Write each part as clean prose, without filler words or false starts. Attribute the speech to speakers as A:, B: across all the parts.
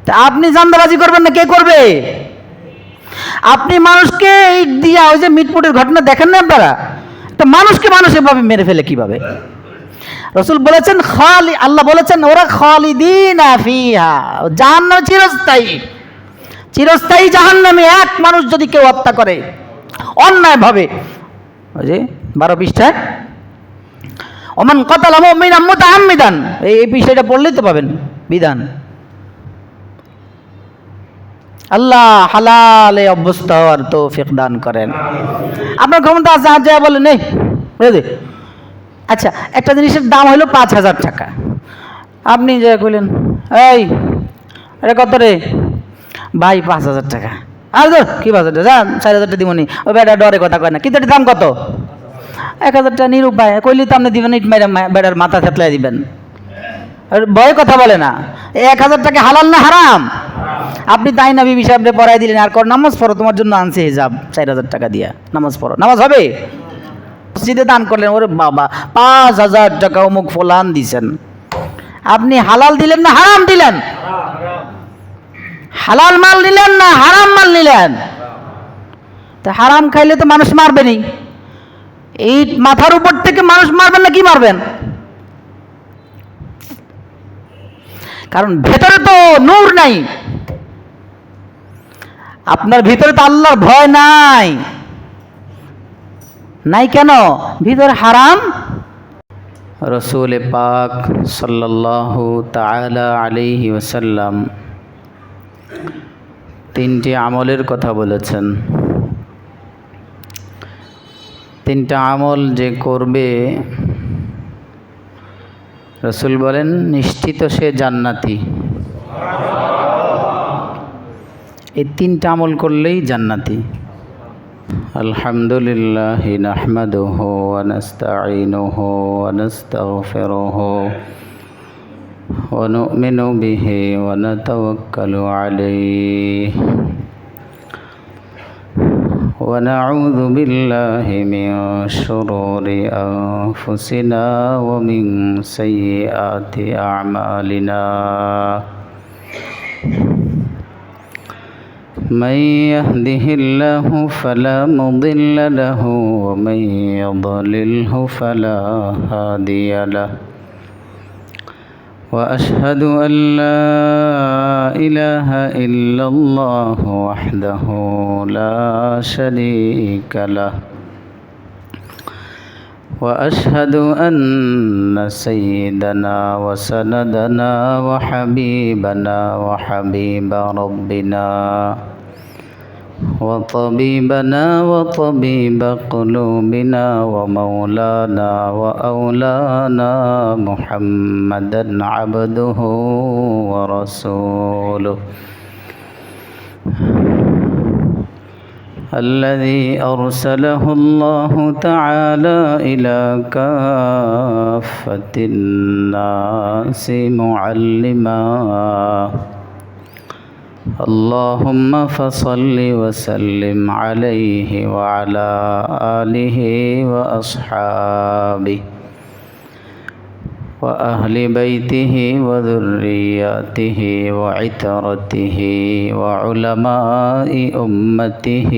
A: তা আপনি চাঁদাবাজি করবেন না, কে করবে? আপনি মানুষকে এই দিয়া, ওই যে মিটপুটের ঘটনা দেখেন না আপনারা, তো মানুষকে মানুষ এভাবে মেরে ফেলে কিভাবে? রসুল বলেছেন আল্লাহ বলেছেন ওরা খালিদিনা ফিহা, জাহান্নামে চিরস্থায়ী, চিরস্থায়ী জাহান্নামে। এক মানুষ যদি কেউ হত্যা করে অন্যায় ভাবে, ওই যে 12 পৃষ্ঠায় ওমান কাতালা মুমিনান মুতাআম্মিদান, এই বিষয়টা পড়লেই তো পাবেন বিধান। আল্লাহ হালালে অভ্যস্ত হওয়ার তৌফিক দান করেন। আপনার ক্ষমতা আছে, আজ যা বলেন নেই বুঝলি। আচ্ছা, একটা জিনিসের দাম হলো 5,000 টাকা, আপনি যা কইলেন এই এটা কত রে ভাই? 5,000 টাকা। আর ধর কি 5,000 টাকা, 4,000 টাকা দিবনি। ওই বেটা ডরে কথা কয় না, কিন্তু এটার দাম কত? 1,000 টাকা। নিরুপায় কইলি তো আপনি দিবেন, ইট মাইরা বেটার মাথা থেতলাই দিবেন, আর ভয়ে কথা বলে না। 1,000 টাকা হালাল না হারাম? আপনি তাই না বিবি সাহেবরে পড়াই দিলেন, আর কর নামাজ পড়ো, তোমার জন্য আনছে হিজাব, 4,000 টাকা দিয়া নামাজ পড়ো, নামাজ হবে? মসজিদে দান করলেন, ওরে বাবা 5,000 টাকা অমুক ফলান দিছেন। আপনি হালাল দিলেন না হারাম দিলেন? হালাল মাল নিলেন না হারাম মাল নিলেন? তা হারাম খাইলে তো মানুষ মারবেনই। এই মাথার উপর থেকে মানুষ মারবেন না কি মারবেন? কারণ ভেতরে তো নূর নাই, আপনার ভিতরে তো আল্লাহর ভয় নাই। নাই কেন? ভিতরে হারাম। রসুল পাক সাল্লাল্লাহু তাআলা আলাইহি ওয়াসাল্লাম 3টি আমলের কথা বলেছেন। 3টা আমল যে করবে, রসুল বলেন নিশ্চিত সে জান্নাতি। এই 3টা আমল করলেই জান্নাতি। আলহামদুলিল্লাহি নাহমাদুহু ওয়া নাস্তাঈনুহু ওয়া নাস্তাগফিরুহু ওয়া নু'মিনু বিহি ওয়া নাতাওয়াক্কালু আলাইহি ওয়া নাউযু বিল্লাহি মিন শুরুরি আনফুসিনা ওয়া মিন সাইয়্যাতি আ'মালিনা। من يهده الله فلا مضل له ومن يضلله فلا هادي له وأشهد أن لا إله إلا الله وحده لا شريك له وأشهد أن سيدنا وسندنا وحبيبنا وحبيب ربنا وطبيبنا وطبيب قلوبنا ومولانا وأولانا محمدا عبده ورسوله الذي أرسله الله تعالى إلى كافة الناس معلما. اللهم فصل وسلم عليه وعلى آله وأصحابه وأهل بيته وذرياته وعترته وعلماء أمته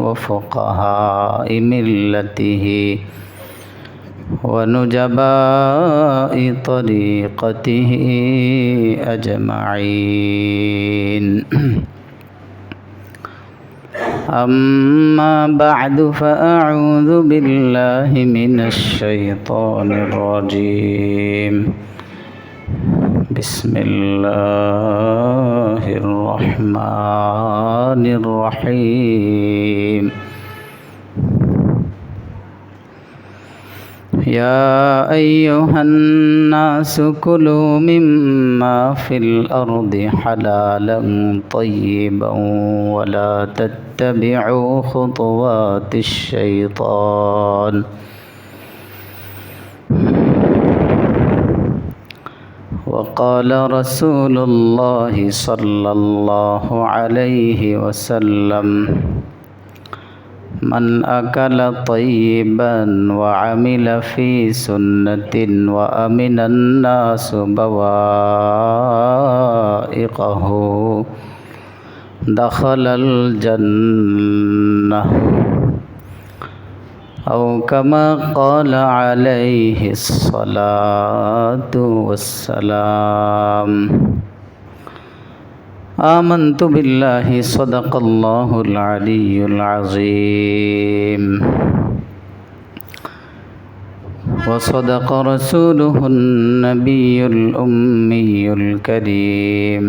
A: وفقهاء ملته ونجباء طريقته أجمعين. أما بعد فأعوذ بالله من الشيطان الرجيم. بسم الله الرحمن الرحيم. يا أيها الناس كلوا مما في الأرض حلالا طيبا ولا تتبعوا خطوات الشيطان وقال رسول الله صلى الله عليه وسلم من أكل طيبا وعمل في سنة وأمن الناس بوائقه دخل الجنة أو كما قال عليه الصلاة والسلام آمنت بالله صدق الله العلي العظيم وصدق رسوله النبي الأمي الكريم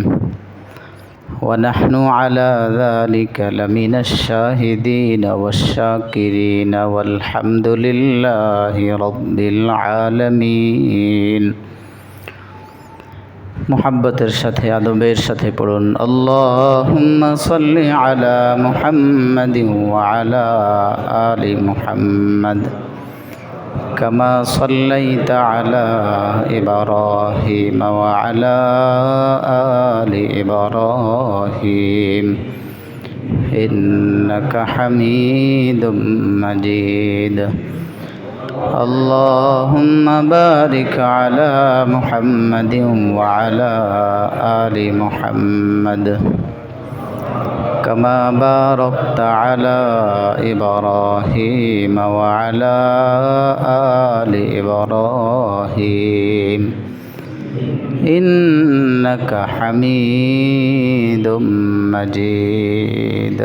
A: ونحن على ذلك لمن الشاهدين والشاكرين والحمد لله رب العالمين মুহাব্বতের সাথে আদবের সাথে পড়ুন আল্লাহুম্মা সাল্লি আলা মুহাম্মাদিন ওয়া আলা আলি মুহাম্মাদ কামা সাল্লাইতা আলা ইব্রাহিম ওয়া আলা আলি ইব্রাহিম ইন্নাকা হামিদুম মাজিদ اللهم بارك على محمد وعلى آل محمد كما باركت على إبراهيم وعلى آل إبراهيم إنك حميد مجيد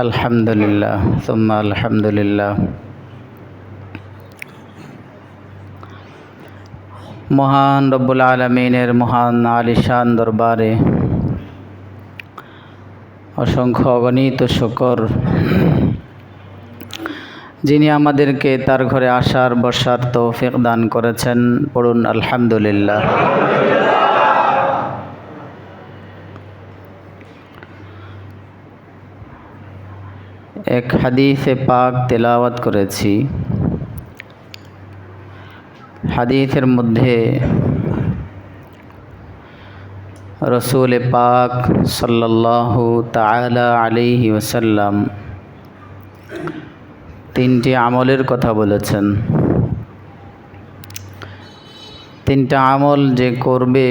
A: আলহামদুলিল্লাহ সুম্মা আলহামদুলিল্লাহ। মহান রব্বুল আলামিনের মহান আলিশান দরবারে অসংখ্য অগণিত শুকর, যিনি আমাদেরকে তার ঘরে আসার বসার তৌফিক দান করেছেন। পড়ুন আলহামদুলিল্লাহ। এক হাদিসে পাক তেলাওয়াত করেছি। হাদিসের মধ্যে রসুল পাক সাল্লাল্লাহু তাআলা আলাইহি ওয়াসাল্লাম তিনটি আমলের কথা বলেছেন। তিনটা আমল যে করবে,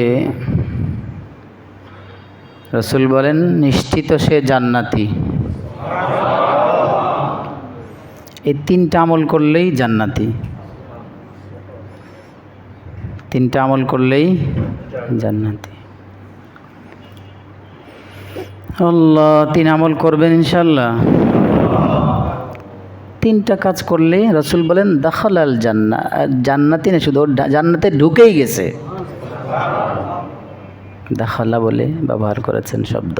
A: রসুল বলেন নিশ্চিত সে জান্নাতি। এই তিনটা আমল করলেই জান্নাতি, তিনটা আমল করলেই জান্নাতি। আল্লাহ, তিন আমল করবেন ইনশাল্লাহ। তিনটা কাজ করলে রসুল বলেন দাখালাল জান্নাহ, জান্নাতি না শুধু জান্নাতে ঢুকেই গেছে। দাখালা বলে ব্যবহার করেছেন শব্দ।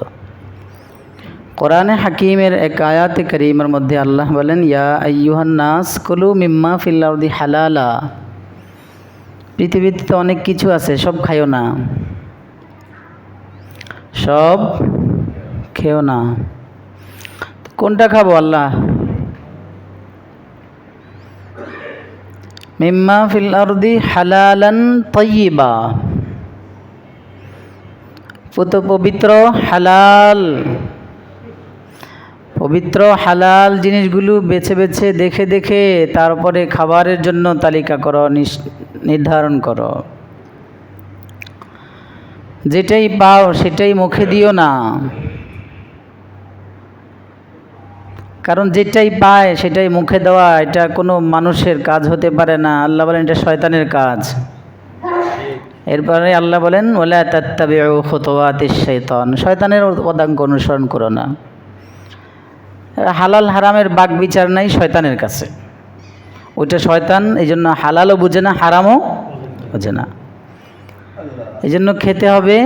A: কোরআনে হাকিমের এক আয়াতে কারীমের মধ্যে আল্লাহ বলেন ইয়া আইয়ুহান নাস কুলু মিম্মা ফিল আরদি হালালা। পৃথিবীতে তো অনেক কিছু আছে, সব খাইও না, সব খেও না। কোনটা খাবো আল্লাহ? মিম্মা ফিল আরদি হালালান তাইয়্যিবা, পবিত্র হালাল, পবিত্র হালাল জিনিসগুলো বেছে বেছে দেখে দেখে তারপরে খাবারের জন্য তালিকা করো, নির্ধারণ করো। যেটাই পাও সেটাই মুখে দিও না, কারণ যেটাই পায় সেটাই মুখে দেওয়া এটা কোনো মানুষের কাজ হতে পারে না। আল্লাহ বলেন এটা শয়তানের কাজ। এরপরে আল্লাহ বলেন ওয়ালা তাত্তাবিউ খুতুওয়াতিশ শাইতান, শয়তানের পদাঙ্ক অনুসরণ করো না। হালাল হারামের বাক বিচার নাই শয়তানের কাছে, ওইটা শয়তান। এই জন্য হালালও বুঝে না, হারামও বুঝে না। এই জন্য খেতে হবে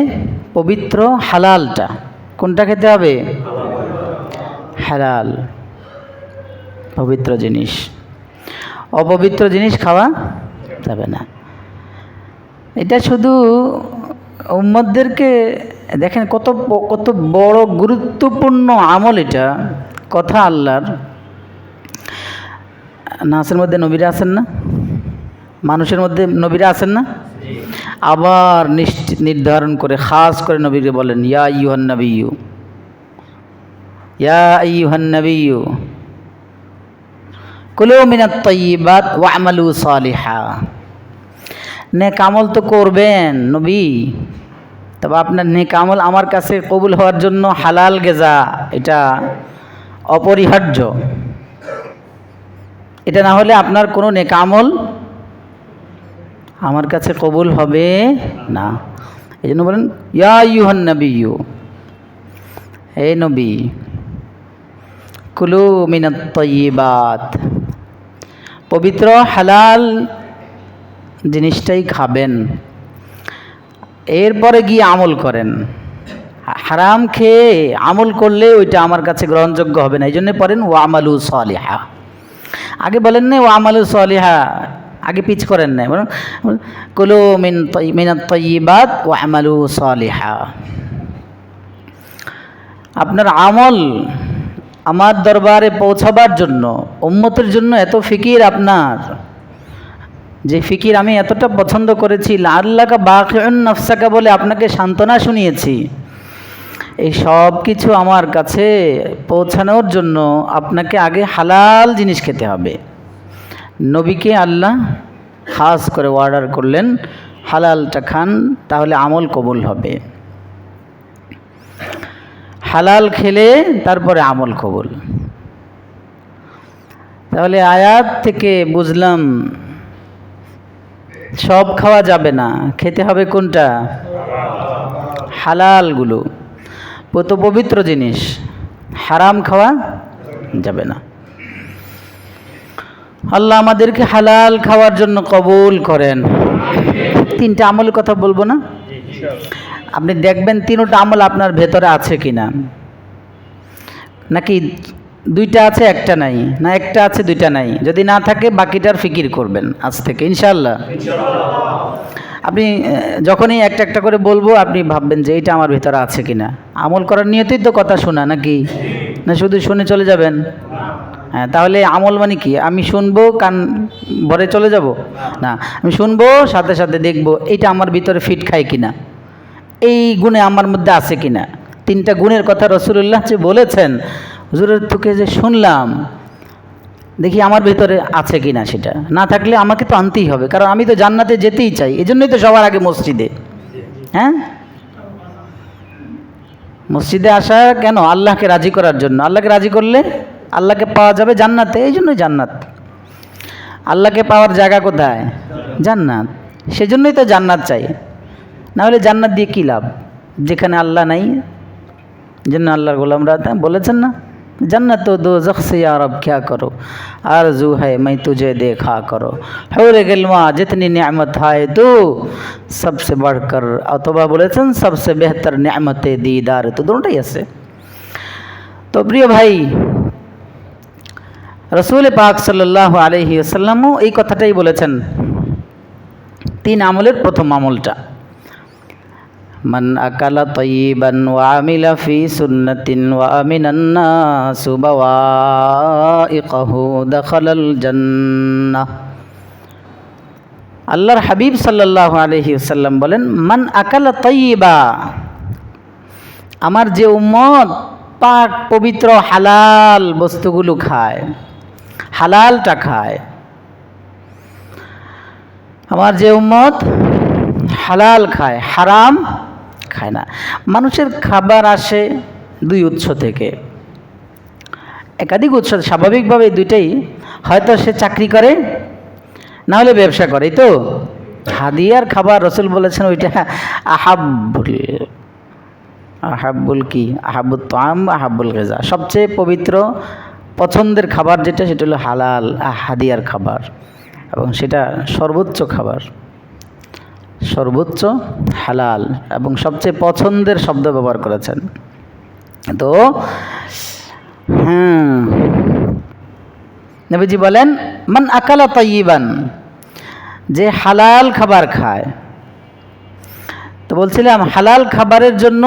A: পবিত্র হালালটা। কোনটা খেতে হবে? হালাল, পবিত্র জিনিস। অপবিত্র জিনিস খাওয়া যাবে না। এটা শুধু উম্মতদেরকে দেখেন কত কত বড় গুরুত্বপূর্ণ আমল এটা, কথা আল্লাহর। নাসের মধ্যে নবীরা আছেন না, মানুষের মধ্যে নবীরা আছেন না, আবার নির্ধারণ করে খাস করে নবীকে বলেন ইয়া আইয়ুহান নাবিয়্যু, ইয়া আইয়ুহান নাবিয়্যু কুলু মিনাত তাইয়্যিবাত ওয়া'মালু সালিহা। নেক আমল তো করবেন নবী, তবে আপনার নেক আমল আমার কাছে কবুল হওয়ার জন্য হালাল গিজা এটা অপরিহার্য। এটা না হলে আপনার কোনো নেক আমল আমার কাছে কবুল হবে না। এই জন্য বলেন ইয়া আইয়ুহান নাবিয়্যু, হে নবী, কুলু মিনাত তাইয়্যিবাত, পবিত্র হালাল জিনিসটাই খাবেন, এরপরে গিয়ে আমল করেন। হারাম খেয়ে আমল করলে ওইটা আমার কাছে গ্রহণযোগ্য হবে না। এই জন্য পড়েন ওয়া'মালু সালিহা। আগে বলেন না ওয়া'মালু সালিহা, আগে পিচ করেন না, বলেন কুলু মিনাত তাইয়্যিবাত ওয়া'মালু সালিহা। আপনার আমল আমার দরবারে পৌঁছাবার জন্য, উম্মতের জন্য এত ফিকির আপনার, যে ফিকির আমি এতটা পছন্দ করেছি, লাআল্লাকা বাকিউন নাফসাকা বলে আপনাকে সান্ত্বনা শুনিয়েছি, এই সব কিছু আমার কাছে পৌঁছানোর জন্য আপনাকে আগে হালাল জিনিস খেতে হবে। নবীকে আল্লাহ খাস করে অর্ডার করলেন হালালটা খান, তাহলে আমল কবুল হবে। হালাল খেলে তারপরে আমল কবুল। তাহলে আয়াত থেকে বুঝলাম সব খাওয়া যাবে না, খেতে হবে কোনটা? হালালগুলো, তো পবিত্র জিনিস, হারাম খাওয়া যাবে না। আল্লাহ আমাদেরকে হালাল খাওয়ার জন্য কবুল করেন। তিনটা আমলের কথা বলবো না, আপনি দেখবেন তিনটা আমল আপনার ভেতরে আছে কিনা, নাকি দুইটা আছে একটা নাই, না একটা আছে দুইটা নাই। যদি না থাকে বাকিটার ফিকির করবেন আজ থেকে ইনশাআল্লাহ। আপনি যখনই একটা একটা করে বলবো আপনি ভাববেন যে এইটা আমার ভেতরে আছে কিনা। আমল করার নিয়তেই তো কথা শোনা, নাকি না শুধু শুনে চলে যাবেন? হ্যাঁ, তাহলে আমল মানে কি? আমি শুনবো কান ভরে চলে যাব না, আমি শুনবো সাথে সাথে দেখবো এইটা আমার ভিতরে ফিট খায় কিনা, এই গুণে আমার মধ্যে আছে কিনা। তিনটা গুণের কথা রাসূলুল্লাহ যে বলেছেন, হুজুরের থেকে যে শুনলাম, দেখি আমার ভিতরে আছে কিনা। সেটা না থাকলে আমাকে তো আনতেই হবে, কারণ আমি তো জান্নাতে যেতেই চাই। এই জন্যই তো সবার আগে মসজিদে। হ্যাঁ, মসজিদে আসা কেন? আল্লাহকে রাজি করার জন্য। আল্লাহকে রাজি করলে আল্লাহকে পাওয়া যাবে জান্নাতে। এই জন্যই জান্নাত। আল্লাহকে পাওয়ার জায়গা কোথায়? জান্নাত। সেজন্যই তো জান্নাত চাই, না হলে জান্নাত দিয়ে কী লাভ যেখানে আল্লাহ নাই। জন্য আল্লাহর গোলামরা বলেছেন না, जन्नत तो दोज़ख से या रब क्या करो, आरज़ू है मैं तुझे देखा करो, हौरे गिलवा जितनी नेमत है तो सबसे बढ़कर, अथवा बोलेছেন सबसे बेहतर नेमत दीदार। तो दोनोটাই আছে। তো প্রিয় ভাই, রাসূল পাক সাল্লাল্লাহু আলাইহি ওয়াসাল্লামও এই কথাটাই বলেছেন। তিন আমলের প্রথম আমলটা, মান আকালা তাইয়িবান ওয়া আমিলা ফি সুন্নাতিন ওয়া আমিনান নাসু বাওয়াইকাহু দাখালাল জান্নাহ। আল্লাহর হাবিব সাল্লাল্লাহু আলাইহি ওয়াসাল্লাম বলেন, মান আকালা তাইয়িবা, আমার যে উম্মত পাক পবিত্র হালাল বস্তুগুলো খায়, হালালটা খায়, আমার যে উম্মত হালাল খায়, হারাম খায় না। মানুষের খাবার আসে দুই উৎস থেকে, একাধিক উৎস, স্বাভাবিকভাবে দুইটাই। হয়তো সে চাকরি করে, না হলে ব্যবসা করে। তো হাদিয়ার খাবার রাসূল বলেছেন ওইটা আহাব্বুল কি আহাব্বুত তাআম আহাব্বুল গিযা, সবচেয়ে পবিত্র পছন্দের খাবার যেটা, সেটা হলো হালাল হাদিয়ার খাবার, এবং সেটা সর্বোচ্চ খাবার, সর্বোচ্চ হালাল এবং সবচেয়ে পছন্দের শব্দ ব্যবহার করেছেন। তো নবীজি বলেন, মান আকালা তাইয়িবান, যে হালাল খাবার খায়। তো বলছিলাম হালাল খাবারের জন্য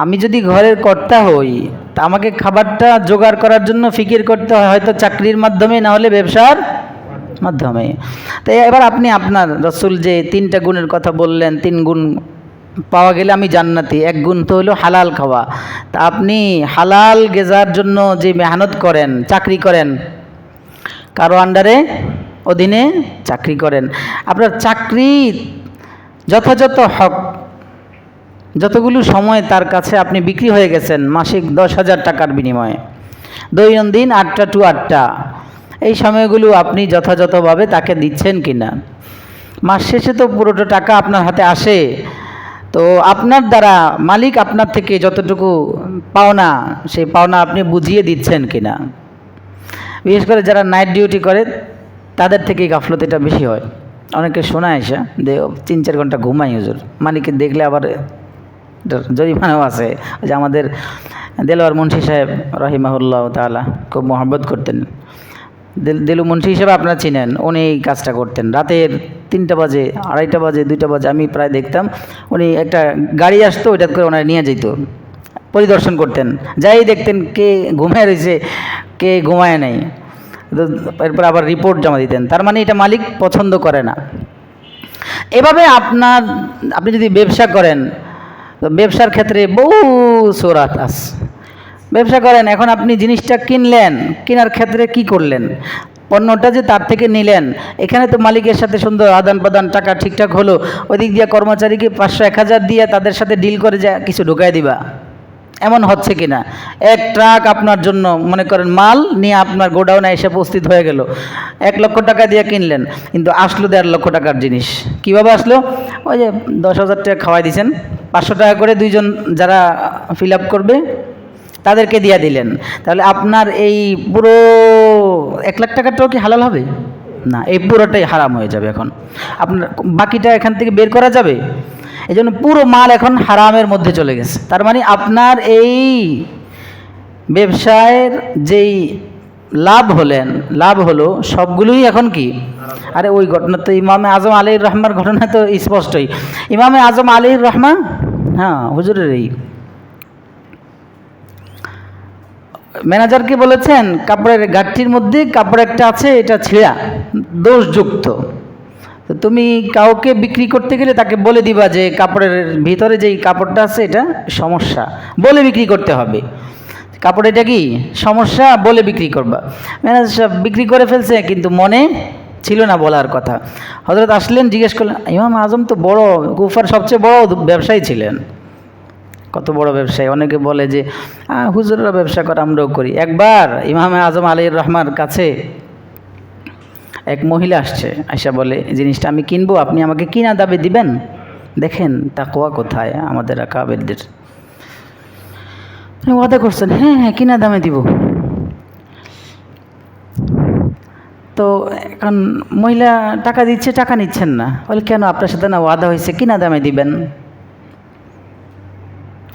A: আমি যদি ঘরের কর্তা হই, তা আমাকে খাবারটা জোগাড় করার জন্য ফিকির করতে হয়, হয়তো চাকরির মাধ্যমে, না হলে ব্যবসার মাধ্যমে। তো এবার আপনি আপনার রাসূল যে তিনটা গুণের কথা বললেন, তিন গুণ পাওয়া গেলে আমি জান্নাতি, এক গুণ তো হলো হালাল খাওয়া। তা আপনি হালাল গেজার জন্য যে মেহনত করেন, চাকরি করেন, কারো আন্ডারে অধীনে চাকরি করেন, আপনার চাকরি যথাযথ হক, যতগুলো সময় তার কাছে আপনি বিক্রি হয়ে গেছেন মাসিক 10,000 টাকার বিনিময়ে, দৈনন্দিন 8টা টু 8টা, এই সময়গুলো আপনি যথাযথভাবে তাকে দিচ্ছেন কিনা? মাস শেষে তো পুরোটা টাকা আপনার হাতে আসে, তো আপনার দ্বারা মালিক আপনার থেকে যতটুকু পাওনা, সেই পাওনা আপনি বুঝিয়ে দিচ্ছেন কিনা? বিশেষ করে যারা নাইট ডিউটি করে তাদের থেকেই গাফলত এটা বেশি হয়। অনেকে শোনা আসে যে 3-4 ঘন্টা ঘুমাই হুজুর, মালিককে দেখলে আবার জরিমানাও আছে। যে আমাদের দেলোয়ার মুন্সি সাহেব রহিমাহুল্লাহ তাআলা খুব মহব্বত করতেন, দেলু মুন্সি হিসেবে আপনারা চিনেন, উনি এই কাজটা করতেন। রাতের 3টা বাজে, 2:30 বাজে, 2টা বাজে আমি প্রায় দেখতাম উনি একটা গাড়ি আসতো, ওইটা করে ওনারা নিয়ে যেত, পরিদর্শন করতেন, যাই দেখতেন কে ঘুমায় রয়েছে কে ঘুমায় নাই, এরপর আবার রিপোর্ট জমা দিতেন। তার মানে এটা মালিক পছন্দ করে না। এভাবে আপনি যদি ব্যবসা করেন, তো ব্যবসার ক্ষেত্রে বহু সূরাত আছে। ব্যবসা করেন, এখন আপনি জিনিসটা কিনলেন, কেনার ক্ষেত্রে কি করলেন? পণ্যটা যে তার থেকে নিলেন, এখানে তো মালিকের সাথে সুন্দর আদান প্রদান, টাকা ঠিকঠাক হলো, ওইদিক দিয়ে কর্মচারীকে 500-1000 দিয়ে তাদের সাথে ডিল করে যা কিছু ঢুকাই দিবা, এমন হচ্ছে কি না? এক ট্রাক আপনার জন্য মনে করেন মাল নিয়ে আপনার গোডাউনে এসে উপস্থিত হয়ে গেল, 1 লক্ষ টাকা দিয়ে কিনলেন, কিন্তু আসলো 1.5 লক্ষ টাকার জিনিস। কীভাবে আসলো? ওই যে 10,000 টাকা খাওয়াই দিয়েছেন, 500 টাকা করে দুইজন যারা ফিল আপ করবে তাদেরকে দিয়ে দিলেন। তাহলে আপনার এই পুরো 1 লাখ টাকাটাও কি হালাল হবে? না, এই পুরোটাই হারাম হয়ে যাবে। এখন আপনার বাকিটা এখান থেকে বের করা যাবে? এই জন্য পুরো মাল এখন হারামের মধ্যে চলে গেছে। তার মানে আপনার এই ব্যবসায়ের যেই লাভ হলো সবগুলোই এখন কি? আরে ওই ঘটনা তো ইমামে আজম আলাইহির রহমার ঘটনা তো স্পষ্টই। ইমামে আজম আলাইহির রহমা, হ্যাঁ হুজুরের এই ম্যানেজারকে বলেছেন কাপড়ের গাঁটটির মধ্যে কাপড় একটা আছে, এটা ছেঁড়া, দোষযুক্ত। তো তুমি কাউকে বিক্রি করতে গেলে তাকে বলে দিবা যে কাপড়ের ভিতরে যেই কাপড়টা আছে এটা সমস্যা, বলে বিক্রি করতে হবে। কাপড় এটা কি সমস্যা বলে বিক্রি করবা। ম্যানেজার সাহেব বিক্রি করে ফেলছে, কিন্তু মনে ছিল না বলার কথা। হযরত আসলেন, জিজ্ঞেস করলেন, ইমাম আজম তো বড় কুফার সবচেয়ে বড় ব্যবসায়ী ছিলেন। কত বড় ব্যবসায়ী! অনেকে বলে যে হুজুররা ব্যবসা করে, আমরাও করি। একবার ইমামে আজম আলাইহির রহমার কাছে এক মহিলা আসছে, আয়সা বলে জিনিসটা আমি কিনবো, আপনি আমাকে কিনা দামে দিবেন। দেখেন তাকওয়া কোথায় আমাদের আকাবেরদের। ওয়াদা করছেন, হ্যাঁ হ্যাঁ কিনা দামে দিব। তো এখন মহিলা টাকা দিচ্ছে, টাকা নিচ্ছেন না। বলে কেন? আপনার সাথে না ওয়াদা হয়েছে কিনা দামে দিবেন।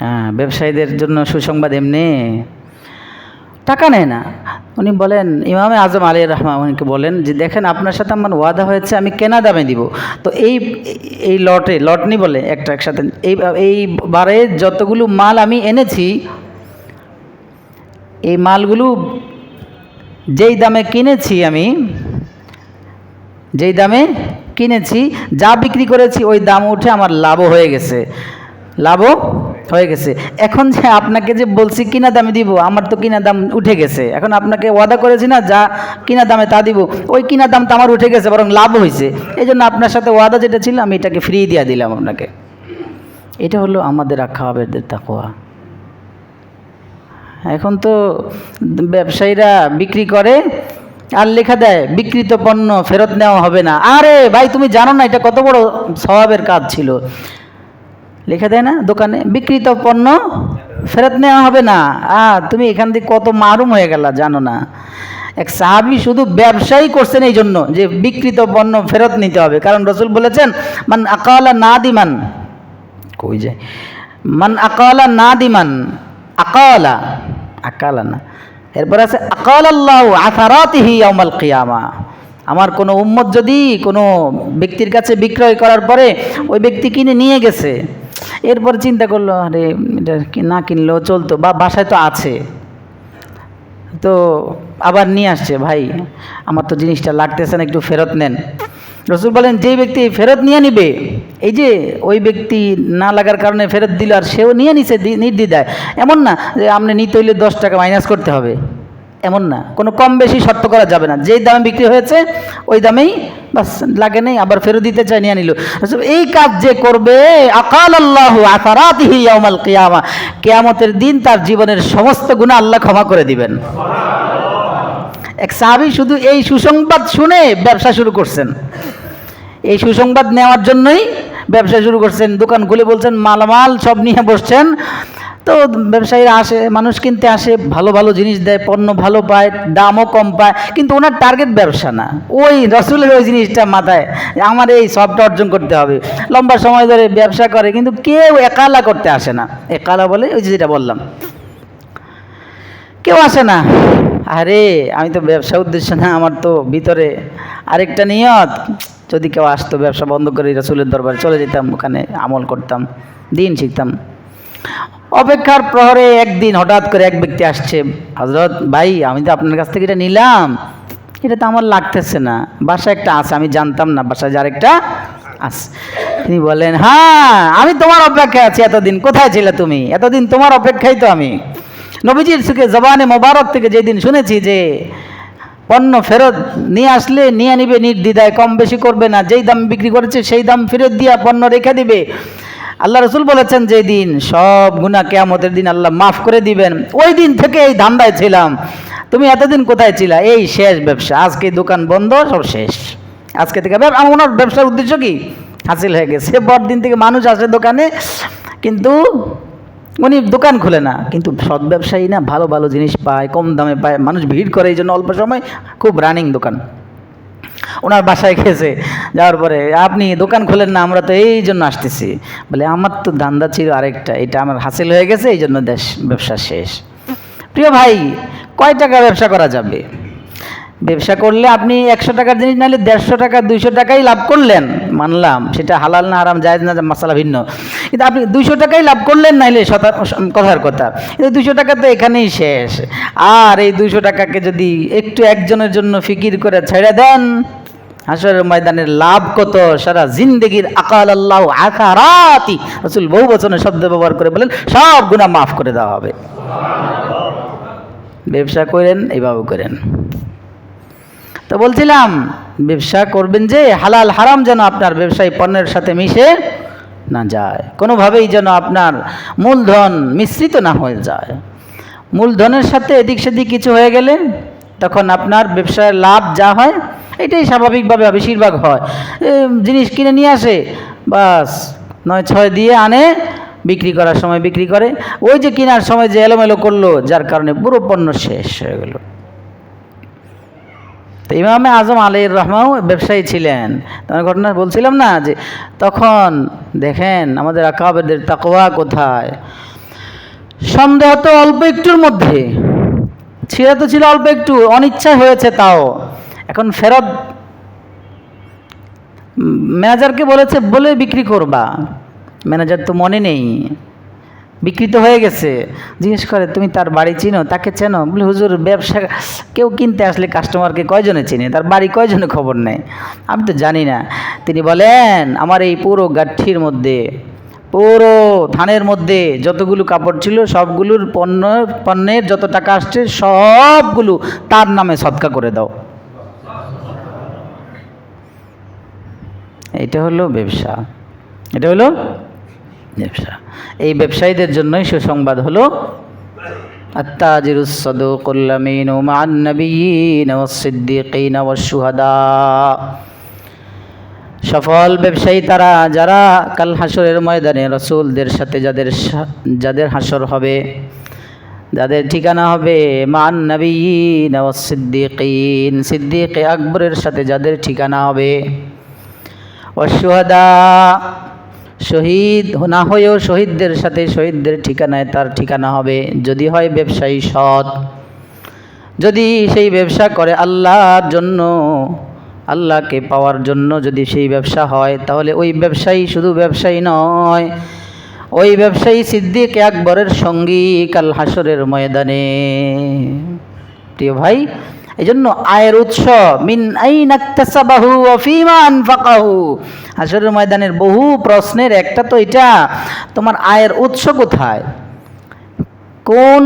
A: হ্যাঁ, ব্যবসায়ীদের জন্য সুসংবাদ এমনি, টাকা নেয় না। উনি বলেন, ইমামে আজম আলাইহির রহমা উনিকে বলেন যে দেখেন আপনার সাথে আমার ওয়াদা হয়েছে আমি কেনা দামে দিব, তো এই লটনি বলে একসাথে এইবারে যতগুলো মাল আমি এনেছি, এই মালগুলো যেই দামে কিনেছি যা বিক্রি করেছি ওই দাম উঠে আমার লাভও হয়ে গেছে। এখন যে আপনাকে যে বলছি কিনা দামে দিব, আমার তো কিনা দাম উঠে গেছে। এখন আপনাকে ওয়াদা করেছি না যা কিনা দামে তা দিব, ওই কিনা দাম তো আমার উঠে গেছে, বরং লাভ হয়েছে। এই জন্য আপনার সাথে ওয়াদা যেটা ছিল আমি এটাকে ফ্রি দিয়ে দিলাম আপনাকে। এটা হলো আমাদের আকাবেরদের তাকওয়া। এখন তো ব্যবসায়ীরা বিক্রি করে আর লেখা দেয় বিক্রিত পণ্য ফেরত নেওয়া হবে না। আরে ভাই, তুমি জানো না এটা কত বড় সওয়াবের কাজ ছিল? লেখা দেয় না দোকানে, বিক্রিত পণ্য ফেরত নেওয়া হবে না। তুমি এখান থেকে কত মাহরুম হয়ে গেলা জানো না? এক সাহাবী শুধু ব্যবসায়ী করছেন এই জন্য যে বিক্রিত পণ্য ফেরত নিতে হবে, কারণ রাসূল বলেছেন মান আকালা নাদিমান, কই যায় মান আকালা নাদিমান, আকালা না, এরপর আছে আকালাল্লাহু আসারাতিহি ইয়াউমাল কিয়ামা। আমার কোনো উম্মত যদি কোনো ব্যক্তির কাছে বিক্রয় করার পরে ওই ব্যক্তি কিনে নিয়ে গেছে, এরপর চিন্তা করলো আরে এটা না কিনলেও চলতো, বা বাসায় তো আছে, তো আবার নিয়ে আসছে, ভাই আমার তো জিনিসটা লাগতেছে না, একটু ফেরত নেন। রসুল বলেন যেই ব্যক্তি ফেরত নিয়ে নিবে, এই যে ওই ব্যক্তি না লাগার কারণে ফেরত দিল আর সেও নিয়ে নিছে নির্দ্বিধায়, এমন না যে আপনি নিতে হইলে 10 টাকা মাইনাস করতে হবে, এমন না, কোনো কম বেশি শর্ত করা যাবে না, যেই দামে বিক্রি হয়েছে ওই দামেই বাস, লাগে নেই আবার ফেরত দিতে চাই নিয়ে নিল। এই কাজ যে করবে আকাল আল্লাহু আসারাতিহি ইয়াউমাল কিয়ামা, কিয়ামতের দিন তার জীবনের সমস্ত গুনাহ আল্লাহ ক্ষমা করে দিবেন। এক সাহাবী শুধু এই সুসংবাদ শুনে ব্যবসা শুরু করছেন, এই সুসংবাদ নেওয়ার জন্যই ব্যবসা শুরু করছেন, দোকান খুলে বলছেন মালামাল সব নিয়ে বসছেন। তো ব্যবসায়ীরা আসে, মানুষ কিনতে আসে, ভালো ভালো জিনিস দেয়, পণ্য ভালো পায়, দামও কম পায়, কিন্তু ওনার টার্গেট ব্যবসা না, ওই রসুলের ওই জিনিসটা মাথায়, আমার এই সবটা অর্জন করতে হবে, লম্বা সময় ধরে ব্যবসা করে, কিন্তু কেউ একালা করতে আসে না। একালা বলে ওই যেটা বললাম, কেউ আসে না। আরে আমি তো ব্যবসা উদ্দেশ্য না, আমার তো ভিতরে আরেকটা নিয়ত, যদি কেউ আসতো ব্যবসা বন্ধ করে রাসূলের দরবারে চলে যেতাম, ওখানে আমল করতাম, দিন শিখতাম। অপেক্ষার প্রহরে একদিন হঠাৎ করে এক ব্যক্তি আসছে, হযরত ভাই আমি তো আপনার কাছ থেকে এটা নিলাম, এটা তো আমার লাগতেছে না, বাসায় একটা আছে, আমি জানতাম না বাসায় যার একটা আছে। তিনি বলেন হ্যাঁ আমি তোমার অপেক্ষায় আছি, এতদিন কোথায় ছিলে তুমি, এতদিন তোমার অপেক্ষায় তো আমি নবীজির সুখে জবানে মোবারক থেকে যেদিন শুনেছি যে পণ্য ফেরত নিয়ে আসলে নিয়ে নিবে নির্দ্বিধায়, কম বেশি করবে না, যেই দাম বিক্রি করেছে সেই দাম ফেরত দিয়া পণ্য রেখে দিবে। আল্লাহ রসুল বলেছেন যে দিন সব গুনাহ কিয়ামতের দিন আল্লাহ মাফ করে দিবেন, ওই দিন থেকে এই ধান্দায় ছিলাম। তুমি এতদিন কোথায় ছিলা, এই শেষ ব্যবসা, আজকে দোকান বন্ধ, সব শেষ, আজকে থেকে ওনার ব্যবসার উদ্দেশ্য কি হাসিল হয়ে গেছে। পরদিন থেকে মানুষ আসে দোকানে, কিন্তু উনি দোকান খুলে না, কিন্তু সৎ ব্যবসায়ী না, ভালো ভালো জিনিস পায়, কম দামে পায়, মানুষ ভিড় করে, এই জন্য অল্প সময় খুব রানিং দোকান। ওনার বাসায় গেছে, যাওয়ার পরে আপনি দোকান খোলেন না, আমরা তো এই জন্য আসতেছি, বলে আমার তো ধান্দা ছিল আরেকটা, এটা আমার হাসিল হয়ে গেছে, এই জন্য ব্যবসা শেষ। প্রিয় ভাই, কয় টাকা ব্যবসা করা যাবে? ব্যবসা করলে আপনি 100 টাকার জিনিস নাহলে 150 টাকা 200 টাকাই লাভ করলেন, মানলাম সেটা হালাল না হারাম জায়েজ না মাসালা ভিন্ন, কিন্তু আপনি 200 টাকাই লাভ করলেন নাইলে কথার কথা, কিন্তু 200 টাকা তো এখানেই শেষ। আর এই 200 টাকাকে যদি একটু একজনের জন্য ফিকির করে ছেড়ে দেন, হাসরের ময়দানের লাভ কত, সারা জিন্দেগির আকাল আল্লাহু আসারাতি, রাসূল বহু বচনের শব্দ ব্যবহার করে বলেন সব গুনাহ মাফ করে দেওয়া হবে। ব্যবসা করেন, এইভাবে করেন। তো বলছিলাম ব্যবসা করবেন যে হালাল হারাম যেন আপনার ব্যবসায়ী পণ্যের সাথে মিশে না যায়, কোনোভাবেই যেন আপনার মূলধন মিশ্রিত না হয়ে যায়। মূলধনের সাথে এদিক সেদিক কিছু হয়ে গেলে তখন আপনার ব্যবসায় লাভ যা হয় এটাই স্বাভাবিকভাবে বেশিরভাগ হয়, জিনিস কিনে নিয়ে আসে, বাস 9-6 দিয়ে আনে, বিক্রি করার সময় বিক্রি করে, ওই যে কেনার সময় যে এলোমেলো করলো, যার কারণে পুরো পণ্য শেষ হয়ে গেল। তো ইমামে আজম আলাইহির রহমাও ব্যবসায়ী ছিলেন, তার ঘটনা বলছিলাম না, যে তখন দেখেন আমাদের আকাবেরদের তাকওয়া কোথায়। সন্দেহ তো অল্প একটুর মধ্যে ছিল, তো ছিল অল্প একটু, অনিচ্ছা হয়েছে তাও, এখন ফেরত ম্যানেজারকে বলেছে বলে বিক্রি করবা, ম্যানেজার তো মনে নেই, বিক্রি তো হয়ে গেছে। জিজ্ঞেস করে তুমি তার বাড়ি চিনো, তাকে চেনো? বলে হুজুর ব্যবসা কেউ কিনতে আসলে কাস্টমারকে কয়জনে চিনে, তার বাড়ি কয়জনে খবর নেয়, আমি তো জানি না। তিনি বলেন আমার এই পুরো গাঠির মধ্যে, পুরো থানের মধ্যে যতগুলো কাপড় ছিল সবগুলোর পণ্যের যত টাকা আসছে সবগুলো তার নামে সদকা করে দাও। এটা হলো ব্যবসা, এটা হলো ব্যবসা। এই ব্যবসায়ীদের জন্যই সুসংবাদ হলো আত্তাজিরুস সাদুকুল আমিনু মা'আন নাবিয়্যিন ওয়াস সিদ্দীকিন ওয়াশ শুহাদা। সফল ব্যবসায়ী তারা যারা কাল হাসরের ময়দানে রাসূলদের সাথে যাদের হাসর হবে, যাদের ঠিকানা হবে মা'আন নাবিয়্যিন ওয়াস সিদ্দীকিন, সিদ্দীক আকবরের সাথে যাদের ঠিকানা হবে, ওয়াশ শুহাদা, শহীদ না হয়েও শহীদদের সাথে শহীদদের ঠিকানায় তার ঠিকানা হবে। যদি হয় ব্যবসায়ী সৎ, যদি সেই ব্যবসা করে আল্লাহর জন্য, আল্লাহকে পাওয়ার জন্য যদি সেই ব্যবসা হয়, তাহলে ওই ব্যবসায়ী শুধু ব্যবসায়ী নয়, ওই ব্যবসায়ী সিদ্দিক আকবরের সঙ্গী কাল হাসরের ময়দানে। প্রিয় ভাই, এই জন্য আয়ের উৎস মিন আইনা ইকতাসাবাহু ওয়া ফীমা আনফাকাহু, হাশরের ময়দানের বহু প্রশ্নের একটা তো এটা, তোমার আয়ের উৎস কোথায়, কোন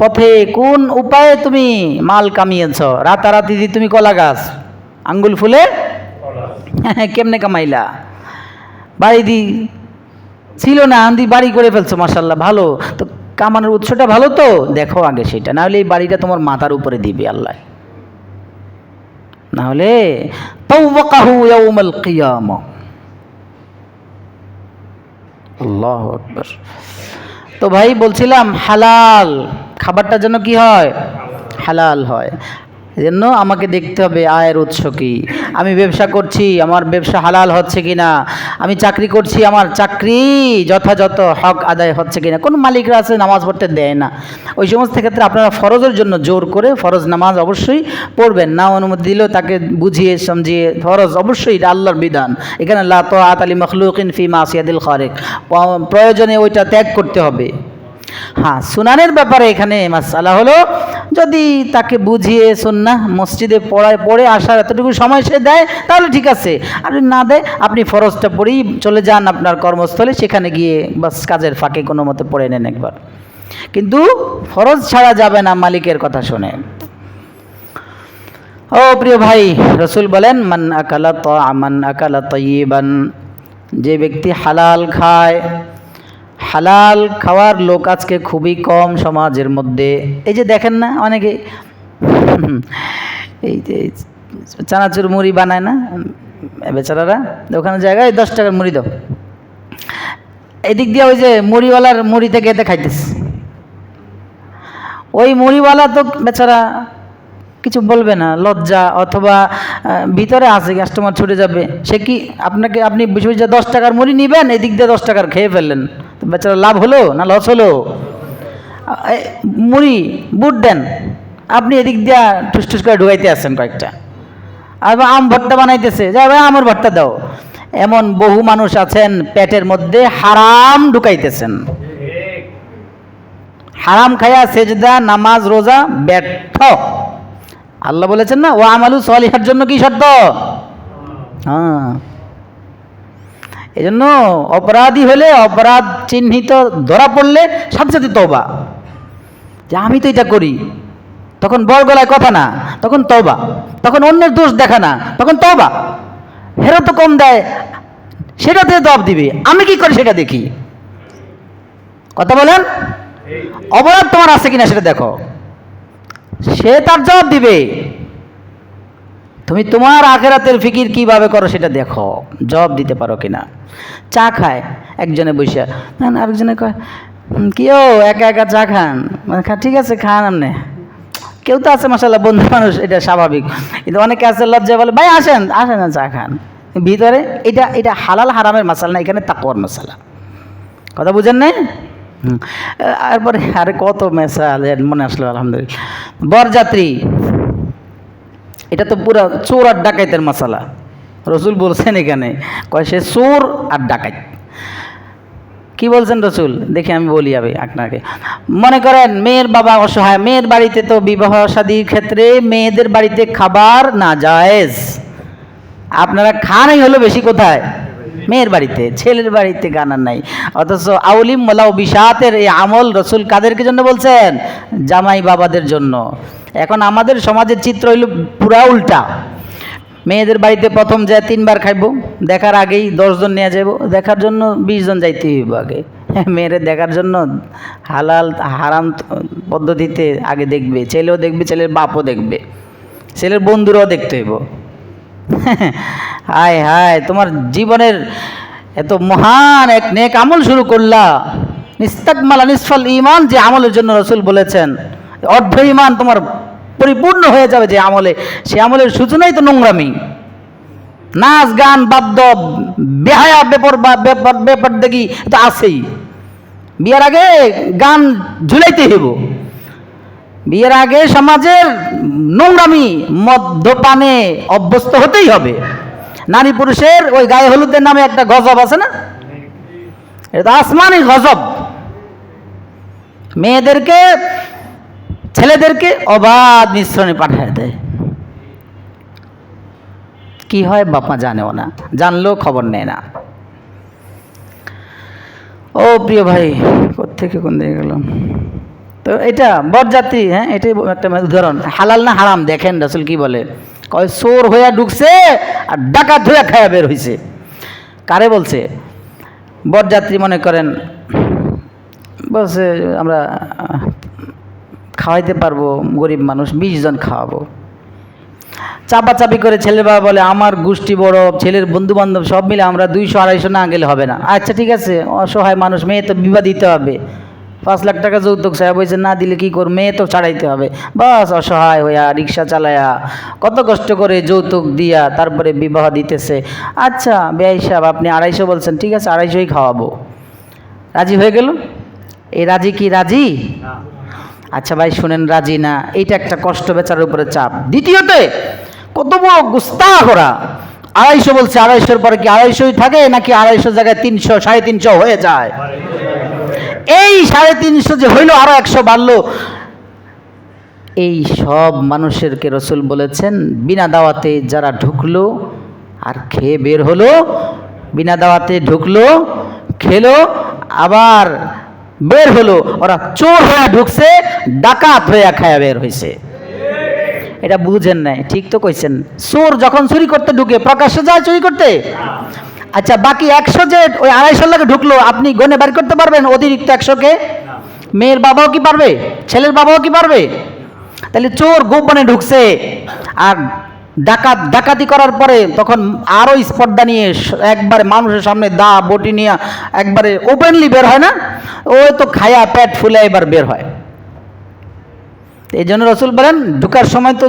A: পথে কোন উপায়ে তুমি মাল কামিয়েছ। রাতারাতি দি তুমি কলা গাছ আঙ্গুল ফুলে কেমনে কামাইলা, বাড়ি দি ছিল না আন্দি বাড়ি করে ফেলছো, মাশাল্লাহ ভালো, তো কামানোর উৎসটা ভালো তো দেখো আগে সেটা, না হলে এই বাড়িটা তোমার মাথার উপরে দিবে আল্লাহ, না হলে তাওয়াকাহু ইয়াউমাল কিয়ামা। আল্লাহু আকবার। তো ভাই বলছিলাম হালাল খাবারটা যেন কি হয়, হালাল হয়। এজন্য আমাকে দেখতে হবে আয়ের উৎস কি, আমি ব্যবসা করছি আমার ব্যবসা হালাল হচ্ছে কিনা, আমি চাকরি করছি আমার চাকরি যথাযথ হক আদায় হচ্ছে কিনা। কোন মালিকরা আছে নামাজ পড়তে দেয় না, ওই সমস্ত ক্ষেত্রে আপনারা ফরজের জন্য জোর করে ফরজ নামাজ অবশ্যই পড়বেন, না অনুমতি দিলেও তাকে বুঝিয়ে সমঝিয়ে, ফরজ অবশ্যই এটা আল্লাহর বিধান, এখানে লা তাআতা লি মাখলুকিন ফি মাসিয়াতিল খালিক, প্রয়োজনে ওইটা ত্যাগ করতে হবে। হ্যাঁ, সুনানের ব্যাপারে এখানে মাসআলা হলো, যদি তাকে বুঝিয়ে সুন্নাহ মসজিদে পড়ে আসার এতটুকু সময় সে দেয় তাহলে ঠিক আছে, আর না দেয় আপনি ফরজটা পড়েই চলে যান আপনার কর্মস্থলে, সেখানে গিয়ে বাস কাজের ফাঁকে কোনো মতে পড়ে নেন একবার, কিন্তু ফরজ ছাড়া যাবে না মালিকের কথা শুনে। ও প্রিয় ভাই, রসুল বলেন মান আকালা তাইয়িবান, যে ব্যক্তি হালাল খায়, হালাল খাওয়ার লোক আজকে খুবই কম সমাজের মধ্যে। এই যে দেখেন না অনেকে এই যে চানাচুর মুড়ি বানায় না বেচারারা, ওখানে জায়গায় 10 টাকার মুড়ি দাও, এদিক দিয়ে ওই যে মুড়িওয়ালার মুড়ি থেকে এতে খাইতেছে, ওই মুড়িওয়ালা তো বেচারা কিছু বলবে না, লজ্জা, অথবা ভিতরে আছে কাস্টমার ছুটে যাবে, সে কি আপনি বুঝে 10 টাকার মুড়ি নিবেন, এদিক দিয়ে 10 টাকার খেয়ে ফেললেন, তো বেচারা লাভ হলো না লস হলো? মুড়ি বুট দেন, আপনি এদিক দিয়া ঠুস করে ঢুকাইতে আসছেন কয়েকটা, আর আম ভর্তা বানাইতেছে, যা ভাই আমের ভর্তা দাও। এমন বহু মানুষ আছেন পেটের মধ্যে হারাম ঢুকাইতেছেন, হারাম খায়া সেজদা নামাজ রোজা ব্যর্থ। আল্লাহ বলেছেন না, ও আমালু সলিহার জন্য কি শর্ত? হ্যাঁ, এই জন্য অপরাধী হলে, অপরাধ চিহ্নিত ধরা পড়লে সাথে সাথে তওবা, যে আমি তো এটা করি, তখন বড় গলায় কথা না, তখন তওবা, তখন অন্যের দোষ দেখা না, তখন তওবা। হেরা তো কম দেয়, সেটাতে জবাব দিবে, আমি কি করি সেটা দেখি। কথা বলেন, অপরাধ তোমার আছে কিনা সেটা দেখো, সে তার জবাব দিবে। তুমি তোমার আখিরাতের ফিকির কিভাবে করো সেটা দেখো, জবাব দিতে পারো কিনা। চা খায় একজনে বসে, না আরেকজনে কয় কেউ একা একা চা খান, মানে ঠিক আছে খান আপনি, কেউ তো আছে মাশাআল্লাহ বন্ধু মানুষ, এটা স্বাভাবিক, কিন্তু অনেকে আছে লজ্জা বলে ভাই আসেন না চা খান, ভিতরে এটা হালাল হারামের মাসালা না, এখানে তাকওয়ার মাসালা। কথা বুঝেন না? তারপরে আরে কত মেসাল মনে আসলো আলহামদুলিল্লাহ। বরযাত্রী, এটা তো পুরো চোর আর ডাকাইতের মাসালা, রসুল বলছেন এখানে, কয় সে চোর আর ডাকাইত। কি বলছেন রসুল দেখে আমি বলি আপনাকে। মনে করেন মেয়ের বাবা অসহায়, মেয়ের বাড়িতে তো বিবাহ শাদীর ক্ষেত্রে মেয়েদের বাড়িতে খাবার না জায়েজ, আপনারা খানই হলো বেশি কোথায়? মেয়ের বাড়িতে, ছেলের বাড়িতে গানার নাই। অথচ আউলিম মোলাও বিশাতের এই আমল রসুল কাদেরকে জন্য বলছেন? জামাই বাবাদের জন্য। এখন আমাদের সমাজের চিত্র হইল পুরা উল্টা, মেয়েদের বাড়িতে প্রথম যায় 3 বার খাইব, দেখার আগেই 10 জন নিয়ে যাব, দেখার জন্য 20 জন যাইতে হইব আগে, মেয়েরে দেখার জন্য হালাল হারাম পদ্ধতিতে আগে দেখবে, ছেলেও দেখবে, ছেলের বাপও দেখবে, ছেলের বন্ধুরাও দেখতে হইব। হায় হায়, তোমার জীবনের এত মহান এক নেক আমল শুরু করলা, নিস্তাকমালা নিসফাল ঈমান, যে আমলের জন্য রসুল বলেছেন অর্ধ ঈমান তোমার পরিপূর্ণ হয়ে যাবে যে আমলে, সে আমলের সূচনাই তো নোংরামি, নাচ গান বাদ্য বেহায়া ব্যাপার দেখি তো আছেই। বিয়ের আগে গান ঝুলাইতে হইব, বিয়ের আগে সমাজের নোংরামি মদ্যপানে অভ্যস্ত হতেই হবে। নারী পুরুষের ওই গায়ে হলুদের নামে একটা গজব আছে না, এটা আসমানি গজব, মেয়েদেরকে ছেলেদেরকে অবাধ মিশ্রণে পাঠিয়ে দেয়। কি হয় বাপমা জানেও না, জানলেও খবর নেয় না। ও প্রিয় ভাই, কোত্থেকে কোন দিকে গেলাম? তো এটা বরযাত্রী, হ্যাঁ এটাই একটা উদাহরণ। হালাল না হারাম দেখেন রাসূল কি বলে, কয় চোর হইয়া ঢুকছে আর ডাকাত হইয়া খায়া বের হইছে। কারে বলছে? বরযাত্রী মনে করেন বলছে আমরা খাওয়াইতে পারবো, গরিব মানুষ 20 জন খাওয়াবো। চাপাচাপি করে ছেলের বাবা বলে আমার গোষ্ঠী বড়, ছেলের বন্ধু বান্ধব সব মিলে আমরা 200-250 না গেলে হবে না। আচ্ছা ঠিক আছে, অসহায় মানুষ, মেয়ে তো বিবাহ দিতে হবে, 5 লাখ টাকা যৌতুক সাহেব হয়েছে, না দিলে কি করবে, মেয়ে তো ছাড়াইতে হবে। বাস অসহায় হইয়া রিক্সা চালায়া কত কষ্ট করে যৌতুক দিয়া তারপরে বিবাহ দিতেছে। আচ্ছা বেয়াই সাহেব আপনি 250 বলছেন, ঠিক আছে 250ই খাওয়াবো। রাজি হয়ে গেল? এই রাজি কি রাজি? আচ্ছা ভাই শুনেন, রাজি না, এইটা একটা কষ্ট বেচার উপরে চাপ। দ্বিতীয়তে কত বড় গুস্তাখ করা, 250 বলছে, 250-এর পরে কি 250ই থাকে নাকি 250 জায়গায় 300 350 হয়ে যায়? এই 350 যে হইল, আরো 100 বাড়লো। এই সব মানুষেরকে রসুল বলেছেন বিনা দাওয়াতে যারা ঢুকলো আর খেয়ে বের হলো, বিনা দাওয়াতে ঢুকলো খেলো আবার বের হলো, ওরা চোর হয়ে ঢুকছে, ডাকাত হয়ে খায়া বের হয়েছে। এটা বুঝেন নাই, ঠিক তো কইছেন। চোর যখন চুরি করতে ঢুকে প্রকাশ্যে যায় চুরি করতে। আচ্ছা বাকি 100 যে ওই 250 লাগে ঢুকলো, আপনি গনে বের করতে পারবেন অতিরিক্ত 100-কে? মেয়ের বাবাও কি পারবে? ছেলের বাবাও কি পারবে? তাহলে চোর গোপনে ঢুকছে, আর ডাকাতি করার পরে তখন আরো স্পর্ধা নিয়ে একবারে মানুষের সামনে দা বটি নিয়ে একবারে ওপেনলি বের হয় না, ওই তো খায়া পেট ফুলে এবার বের হয়। এই জন্য রসুল বলেন ঢুকার সময় তো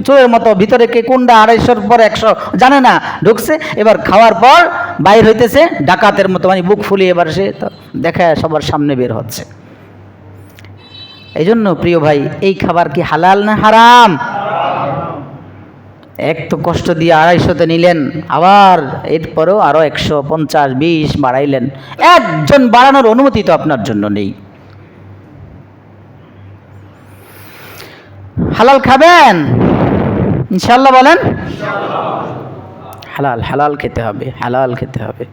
A: চোরের মতো, ভিতরে কে কোনটা 250-এর পর 100 জানে না, ঢুকছে, এবার খাওয়ার পর বাইর হইতেছে ডাকাতের মতো, মানে বুক ফুলিয়ে এবার সে দেখা সবার সামনে বের হচ্ছে। এই জন্য প্রিয় ভাই, এই খাবার কি হালাল না হারাম? এক তো কষ্ট দিয়ে 250-তে নিলেন, আবার এরপরেও আরো 150-20 বাড়াইলেন। একজন বাড়ানোর অনুমতি তো আপনার জন্য নেই। হালাল খাবেন ইনশাআল্লাহ, বলেন হালাল। হালাল খেতে হবে, হালাল খেতে হবে,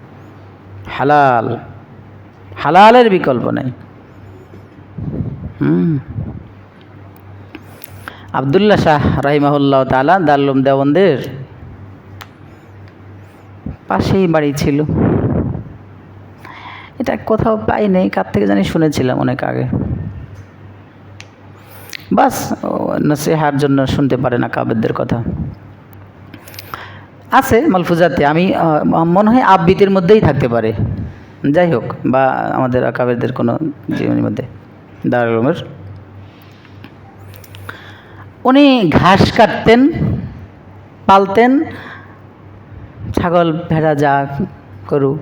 A: হালাল, হালালের বিকল্প নেই। আব্দুল্লাহ শাহ রাহিমাহুল্লাহ তাআলা দারুল উলুম দেওবন্দের পাশেই বাড়ি ছিল। এটা কোথাও পাই নাই, কার থেকে জানি শুনেছিলাম অনেক আগে। বাস নসিহার জন্য শুনতে পারে না কাবেরদের কথা, আছে মালফুজাতে, আমি মনে হয় আবৃত্তির মধ্যেই থাকতে পারে, যাই হোক, বা আমাদের কাবেরদের কোনো জীবনীর মধ্যে। দারুল উলুমের উনি ঘাস কাটতেন, পালতেন, ছাগল ভেড়া যা গরু,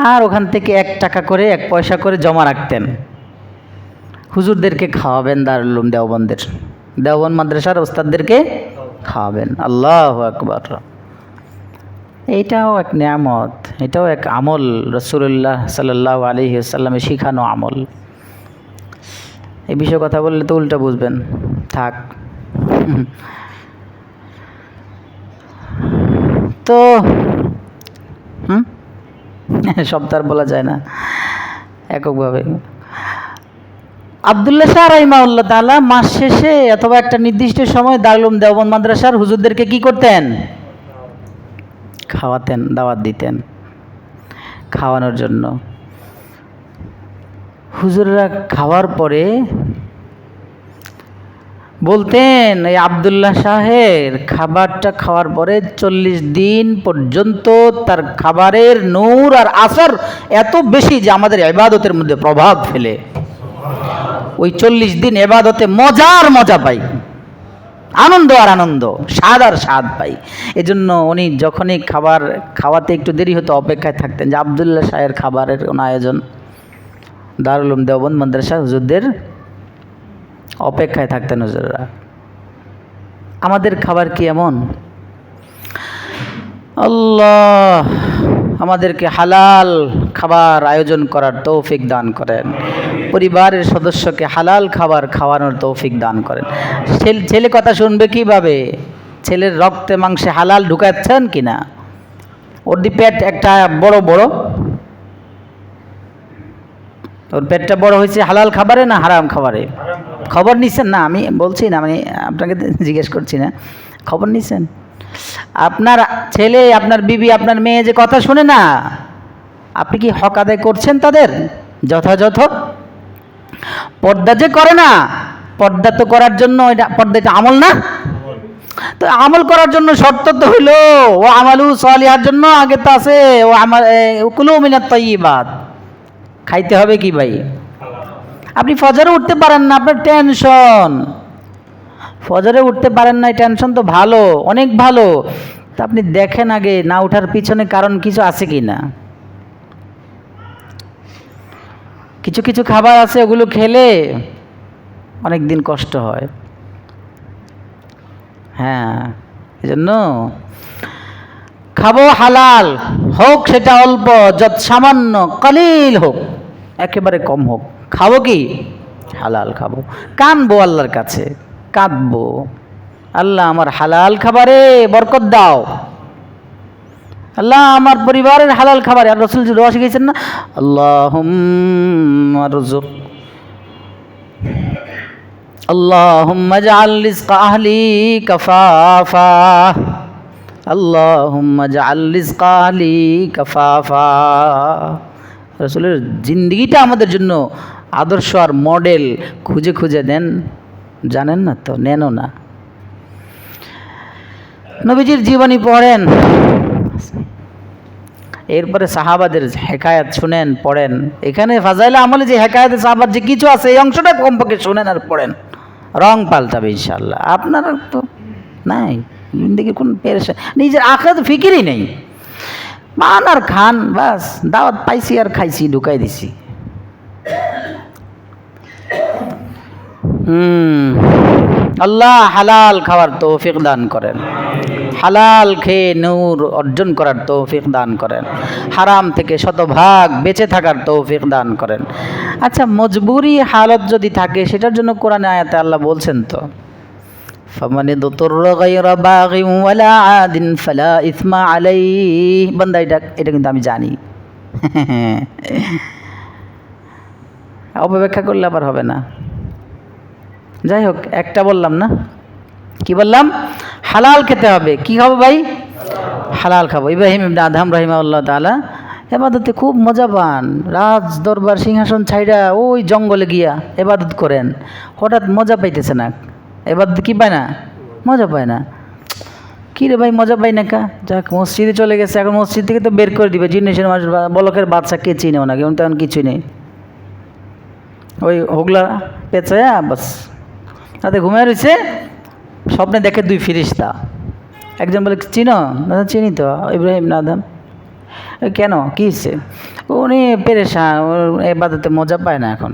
A: আর ওখান থেকে 1 টাকা করে 1 পয়সা করে জমা রাখতেন, হুজুরদেরকে খাওয়াবেন। দারুল উলুম দেওবন্দের, দেওবন্দ মাদ্রাসার ওস্তাদদেরকে খাওয়াবেন। আল্লাহু আকবার। এইটাও এক নিয়ামত, এটাও এক আমল, রাসূলুল্লাহ সাল্লাল্লাহু আলাইহি ওয়াসাল্লামের শিখানো আমল। এই বিষয়ে কথা বললে তো উল্টা বুঝবেন, থাক। তো সব তার বলা যায় না এককভাবে। আব্দুল্লাহ শাহ রাহিমাহুল্লাহ তাআলা মাস শেষে অথবা একটা নির্দিষ্ট সময় দারুল উলুম দেওবন্দ মাদ্রাসার হুজুরদেরকে কি করতেন? খাওয়াতেন, দাওয়াত দিতেন। খাওয়ানোর জন্য হুজুররা খাওয়ার পরে বলতেন, এই আব্দুল্লাহ শাহের খাবারটা খাওয়ার পরে 40 দিন পর্যন্ত তার খাবারের নূর আর আসর এত বেশি যে আমাদের ইবাদতের মধ্যে প্রভাব ফেলে। ওই 40 দিন ইবাদতে মজার মজা পাই, আনন্দ আর আনন্দ, স্বাদ আর স্বাদ পাই। এজন্য উনি যখনই খাবার খাওয়াতে একটু দেরি হতো অপেক্ষায় থাকতেন যে আব্দুল্লাহ শাহের খাবারের কোনো আয়োজন। দারুল উলুম দেওবন্দ মাদ্রাসা হুজুরদের অপেক্ষায় থাকতেন হুজুররা। আমাদের খাবার কি এমন? আল্লাহ আমাদেরকে হালাল খাবার আয়োজন করার তৌফিক দান করেন, পরিবারের সদস্যকে হালাল খাবার খাওয়ানোর তৌফিক দান করেন। ছেলে কথা শুনবে কিভাবে? ছেলের রক্তে মাংসে হালাল ঢুকাচ্ছেন কিনা? ওর দি পেট একটা বড় বড়, ওর পেটটা বড় হয়েছে হালাল খাবারে না হারাম খাবারে? খবর নিচ্ছেন না? আমি বলছি না, আমি আপনাকে জিজ্ঞেস করছি না, খবর নিচ্ছেন? আপনার ছেলে, আপনার বিবি, আপনার মেয়ে যে কথা শুনে না, আপনি কি হক আদায় করছেন তাদের যথাযথ? পর্দা যে করে না, পর্দা তো করার জন্য, পর্দা এটা আমল না? তো আমল করার জন্য শর্ত তো হইল ও আমালু সালিহার জন্য আগে তো আছে ও আমার কুলু মিনাত তাইয়্যিবাত, খাইতে হবে কি ভাই? আপনি ফজরে উঠতে পারেন না, আপনার টেনশন, ফজরে উঠতে পারেন না, টেনশন তো ভালো, অনেক ভালো। তা আপনি দেখেন আগে না ওঠার পিছনে কারণ কিছু আছে কি না। কিছু কিছু খাবার আছে ওগুলো খেলে অনেক দিন কষ্ট হয়। হ্যাঁ, এই জন্য খাবো হালাল, হোক সেটা অল্প, যত সামান্য কালিল হোক, একেবারে কম হোক, খাবো কি হালাল খাবো। কানবো আল্লাহর কাছে, কাঁদবো, আল্লাহ আমার হালাল খাবারে বরকত দাও, আল্লাহ আমার পরিবারের হালাল খাবারে। আর রাসূল দোয়া শিখিয়েছেন না, আল্লাহুম্মা রযুক আল্লাহুম্মা জাআল রিজকা আহলি কাফাফা, আল্লাহুম্মা জাআল রিজকা আহলি কাফাফা। রাসূলের জিন্দেগিটা আমাদের জন্য আদর্শ আর মডেল, খুঁজে খুঁজে নেন, জানেন না তো নেনও না। নবীজির জীবনী পড়েন, এরপরে সাহাবাদের হেকায়াত শুনেন, পড়েন। এখানে ফাজাইলে আমলে যে হেকায়াতে সাহাবার যে কিছু আছে এই অংশটা কমপক্ষে শুনেন আর পড়েন, রং পাল্টাবে ইনশাআল্লাহ। আপনার তো নাই জিন্দেগির কোন পেরেশান, নিজের আখিরাত ফিকিরই নেই, মান আর খান, বাস দাওয়াত পাইছি আর খাইছি, ঢুকাই দিছি। আল্লাহ হালাল খাওয়ার তৌফিক দান করেন, হালাল খেয়ে নূর অর্জন করার তৌফিক দান করেন, হারাম থেকে শতভাগ বেঁচে থাকার তৌফিক দান করেন। আচ্ছা, মজবুরি হালত যদি থাকে সেটার জন্য কোরআনে আয়াতে আল্লাহ বলছেন তো, ফামানি দুতুররা গায়রা বাগিন ওয়ালা আদিন ফালা ইসমা আলাইহি। বান্দা এটা কিন্তু আমি জানি, অপব্যাখ্যা করলে আবার হবে না। যাই হোক, একটা বললাম না, কি বললাম? হালাল খেতে হবে। কি খাবো ভাই? হালাল খাবো। ইব্রাহিম ইবনে আদহাম রাহিমাহুল্লাহ তাআলা এবাদতে খুব মজা পান, রাজ দরবার সিংহাসন ছাইড়া ওই জঙ্গলে গিয়া এবাদত করেন। হঠাৎ মজা পাইতেছে না, এবাদত কি পায় না, মজা পায় না। কী রে ভাই মজা পাই না কা? যাক, মসজিদে চলে গেছে, এখন মসজিদ থেকে তো বের করে দিবে, জিনিসের মানুষ, বলকের বাচ্চা কে চিনেও না, কেমন তেমন কিছুই নেই, ওই হোগলা পেঁচায়া বাস তাতে ঘুমিয়ে রয়েছে। স্বপ্নে দেখে দুই ফিরিস্তা, একজন বলে চিনো? দাদা চিনি তো, ইব্রাহিম না আদম। কেন, কী হচ্ছে? উনি পেরেশান, এবাদতে মজা পায় না এখন,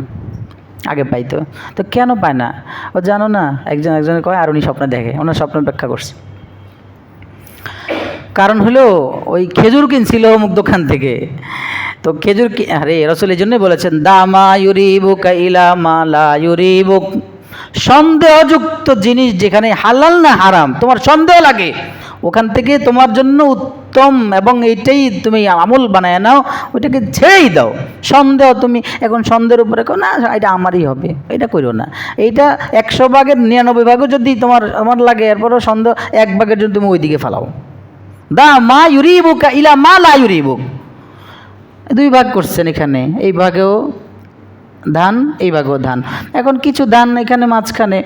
A: আগে পাইতো তো কেন পায় না ও জানো না? একজনের কয়, আর উনি স্বপ্নে দেখে, ওনার স্বপ্ন ব্যাখ্যা করছে। কারণ হলো ওই খেজুর কিনছিল অমুক দোকান থেকে, তো খেজুর আরে রাসূল এই জন্যই বলেছেন, দামা ইউরিবুকা ইলা মা লা ইউরিবুক। সন্দেহযুক্ত জিনিস যেখানে হালাল না হারাম তোমার সন্দেহ লাগে, ওখান থেকে তোমার জন্য উত্তম এবং এইটাই তুমি আমল বানায় নাও, ওইটাকে ছেড়েই দাও। সন্দেহ তুমি এখন সন্দেহের উপরে না এটা আমারই হবে, এটা করো না। এইটা 100 ভাগের 99 ভাগও যদি আমার লাগে, এরপরও সন্দেহ 1 ভাগের জন্য তুমি ওই দিকে ফালাও। দা মা ইউরিবুকা ইলা মা লা ইউরিবুক, 2 ভাগ করছেন এখানে, এই ভাগেও ধান, এই ভাগেও ধান। এখন কিছু ধান এখানে মাঝখানে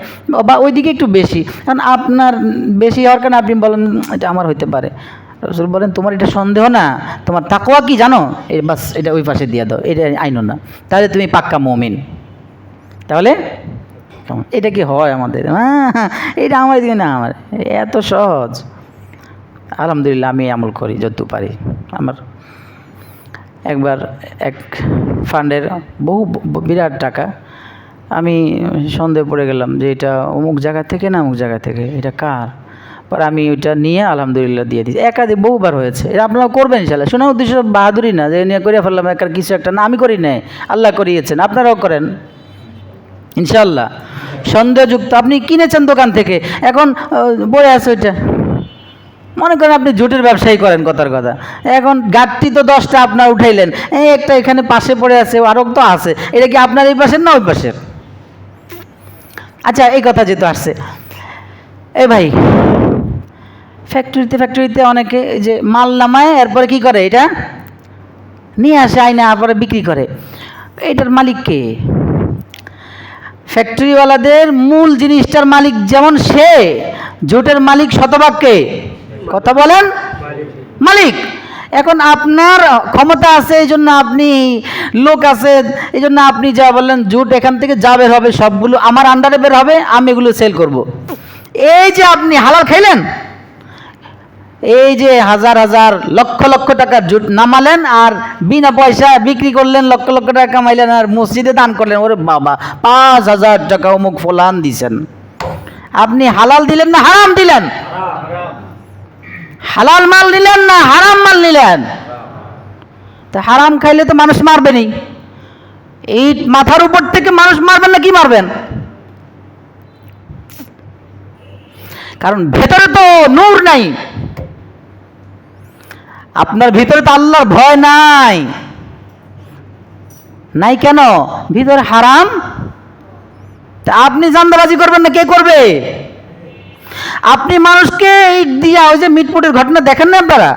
A: বা ওইদিকে একটু বেশি, কারণ আপনার বেশি হওয়ার কারণে আপনি বলেন এটা আমার হইতে পারে। রাসূল বলেন তোমার এটা সন্দেহ না, তোমার তাকওয়া কি জানো? এই বাস এটা ওই পাশে দিয়ে দাও, এটা আইনো না, তাহলে তুমি পাক্কা মুমিন। তাহলে এটা কি হয় আমাদের? এটা আমার দিকে না, আমার এত সহজ। আলহামদুলিল্লাহ আমি আমল করি যতটুকু পারি। আমার একবার এক ফান্ডের বহু বিরাট টাকা, আমি সন্দেহ পড়ে গেলাম যে এটা অমুক জায়গা থেকে না অমুক জায়গা থেকে, এটা কার? পর আমি ওইটা নিয়ে আলহামদুলিল্লাহ দিয়ে দিই। একাধিক বহুবার হয়েছে, এটা আপনারা করবেন ইনশাআল্লাহ। শোনা উদ্দেশ্য বাহাদুরি না যে নিয়ে করিয়া ফেললাম একার কিছু একটা না, আমি করি নাই, আল্লাহ করিয়েছেন, আপনারাও করেন। ইনশাল্লাহ। সন্দেহযুক্ত আপনি কিনেছেন দোকান থেকে, এখন পড়ে আছে ওইটা, মনে করেন আপনি জুটের ব্যবসায়ী করেন, কথার কথা, এখন গাঁটটি তো 10টা আপনার উঠাইলেন, এই একটা এখানে পাশে পড়ে আছে, আরও তো আছে, এটা কি আপনার এই পাশের না ওই পাশের? আচ্ছা, এই কথা যেহেতু আসছে, এই ভাই ফ্যাক্টরিতে অনেকে যে মাল নামায় এরপরে কি করে, এটা নিয়ে আসে আইনা পরে বিক্রি করে, এটার মালিক কে? ফ্যাক্টরিওয়ালাদের মূল জিনিসটার মালিক যেমন সে, জুটের মালিক শতভাগ কে? কথা বলেন, মালিক। এখন আপনার ক্ষমতা আছে, এই জন্য আপনি, লোক আছে এই জন্য আপনি যা বললেন জুট এখান থেকে যা বের হবে সবগুলো আমার আন্ডারে বের হবে, আমি এগুলো সেল করব। এই যে আপনি হালাল খাইলেন, এই যে হাজার হাজার লক্ষ লক্ষ টাকার জুট নামালেন আর বিনা পয়সা বিক্রি করলেন, লক্ষ লক্ষ টাকা কামাইলেন আর মসজিদে দান করলেন, ওরে বাবা 5,000 টাকা অমুক ফলান দিছেন। আপনি হালাল দিলেন না হারাম দিলেন? হালাল মাল নিলেন না হারাম মাল নিলেন? তা হারাম খাইলে তো মানুষ মারবেনই, এই মাথার উপর থেকে মানুষ মারবেন না কি মারবেন? কারণ ভেতরে তো নূর নাই, আপনার ভিতরে তো আল্লাহর ভয় নাই। নাই কেন? ভিতরে হারাম। তা আপনি জান্দাবাজি করবেন না কে করবে? আপনি মানুষকে ইট দিয়া, ওই যে মিটপুটের ঘটনা দেখেন না আপনারা,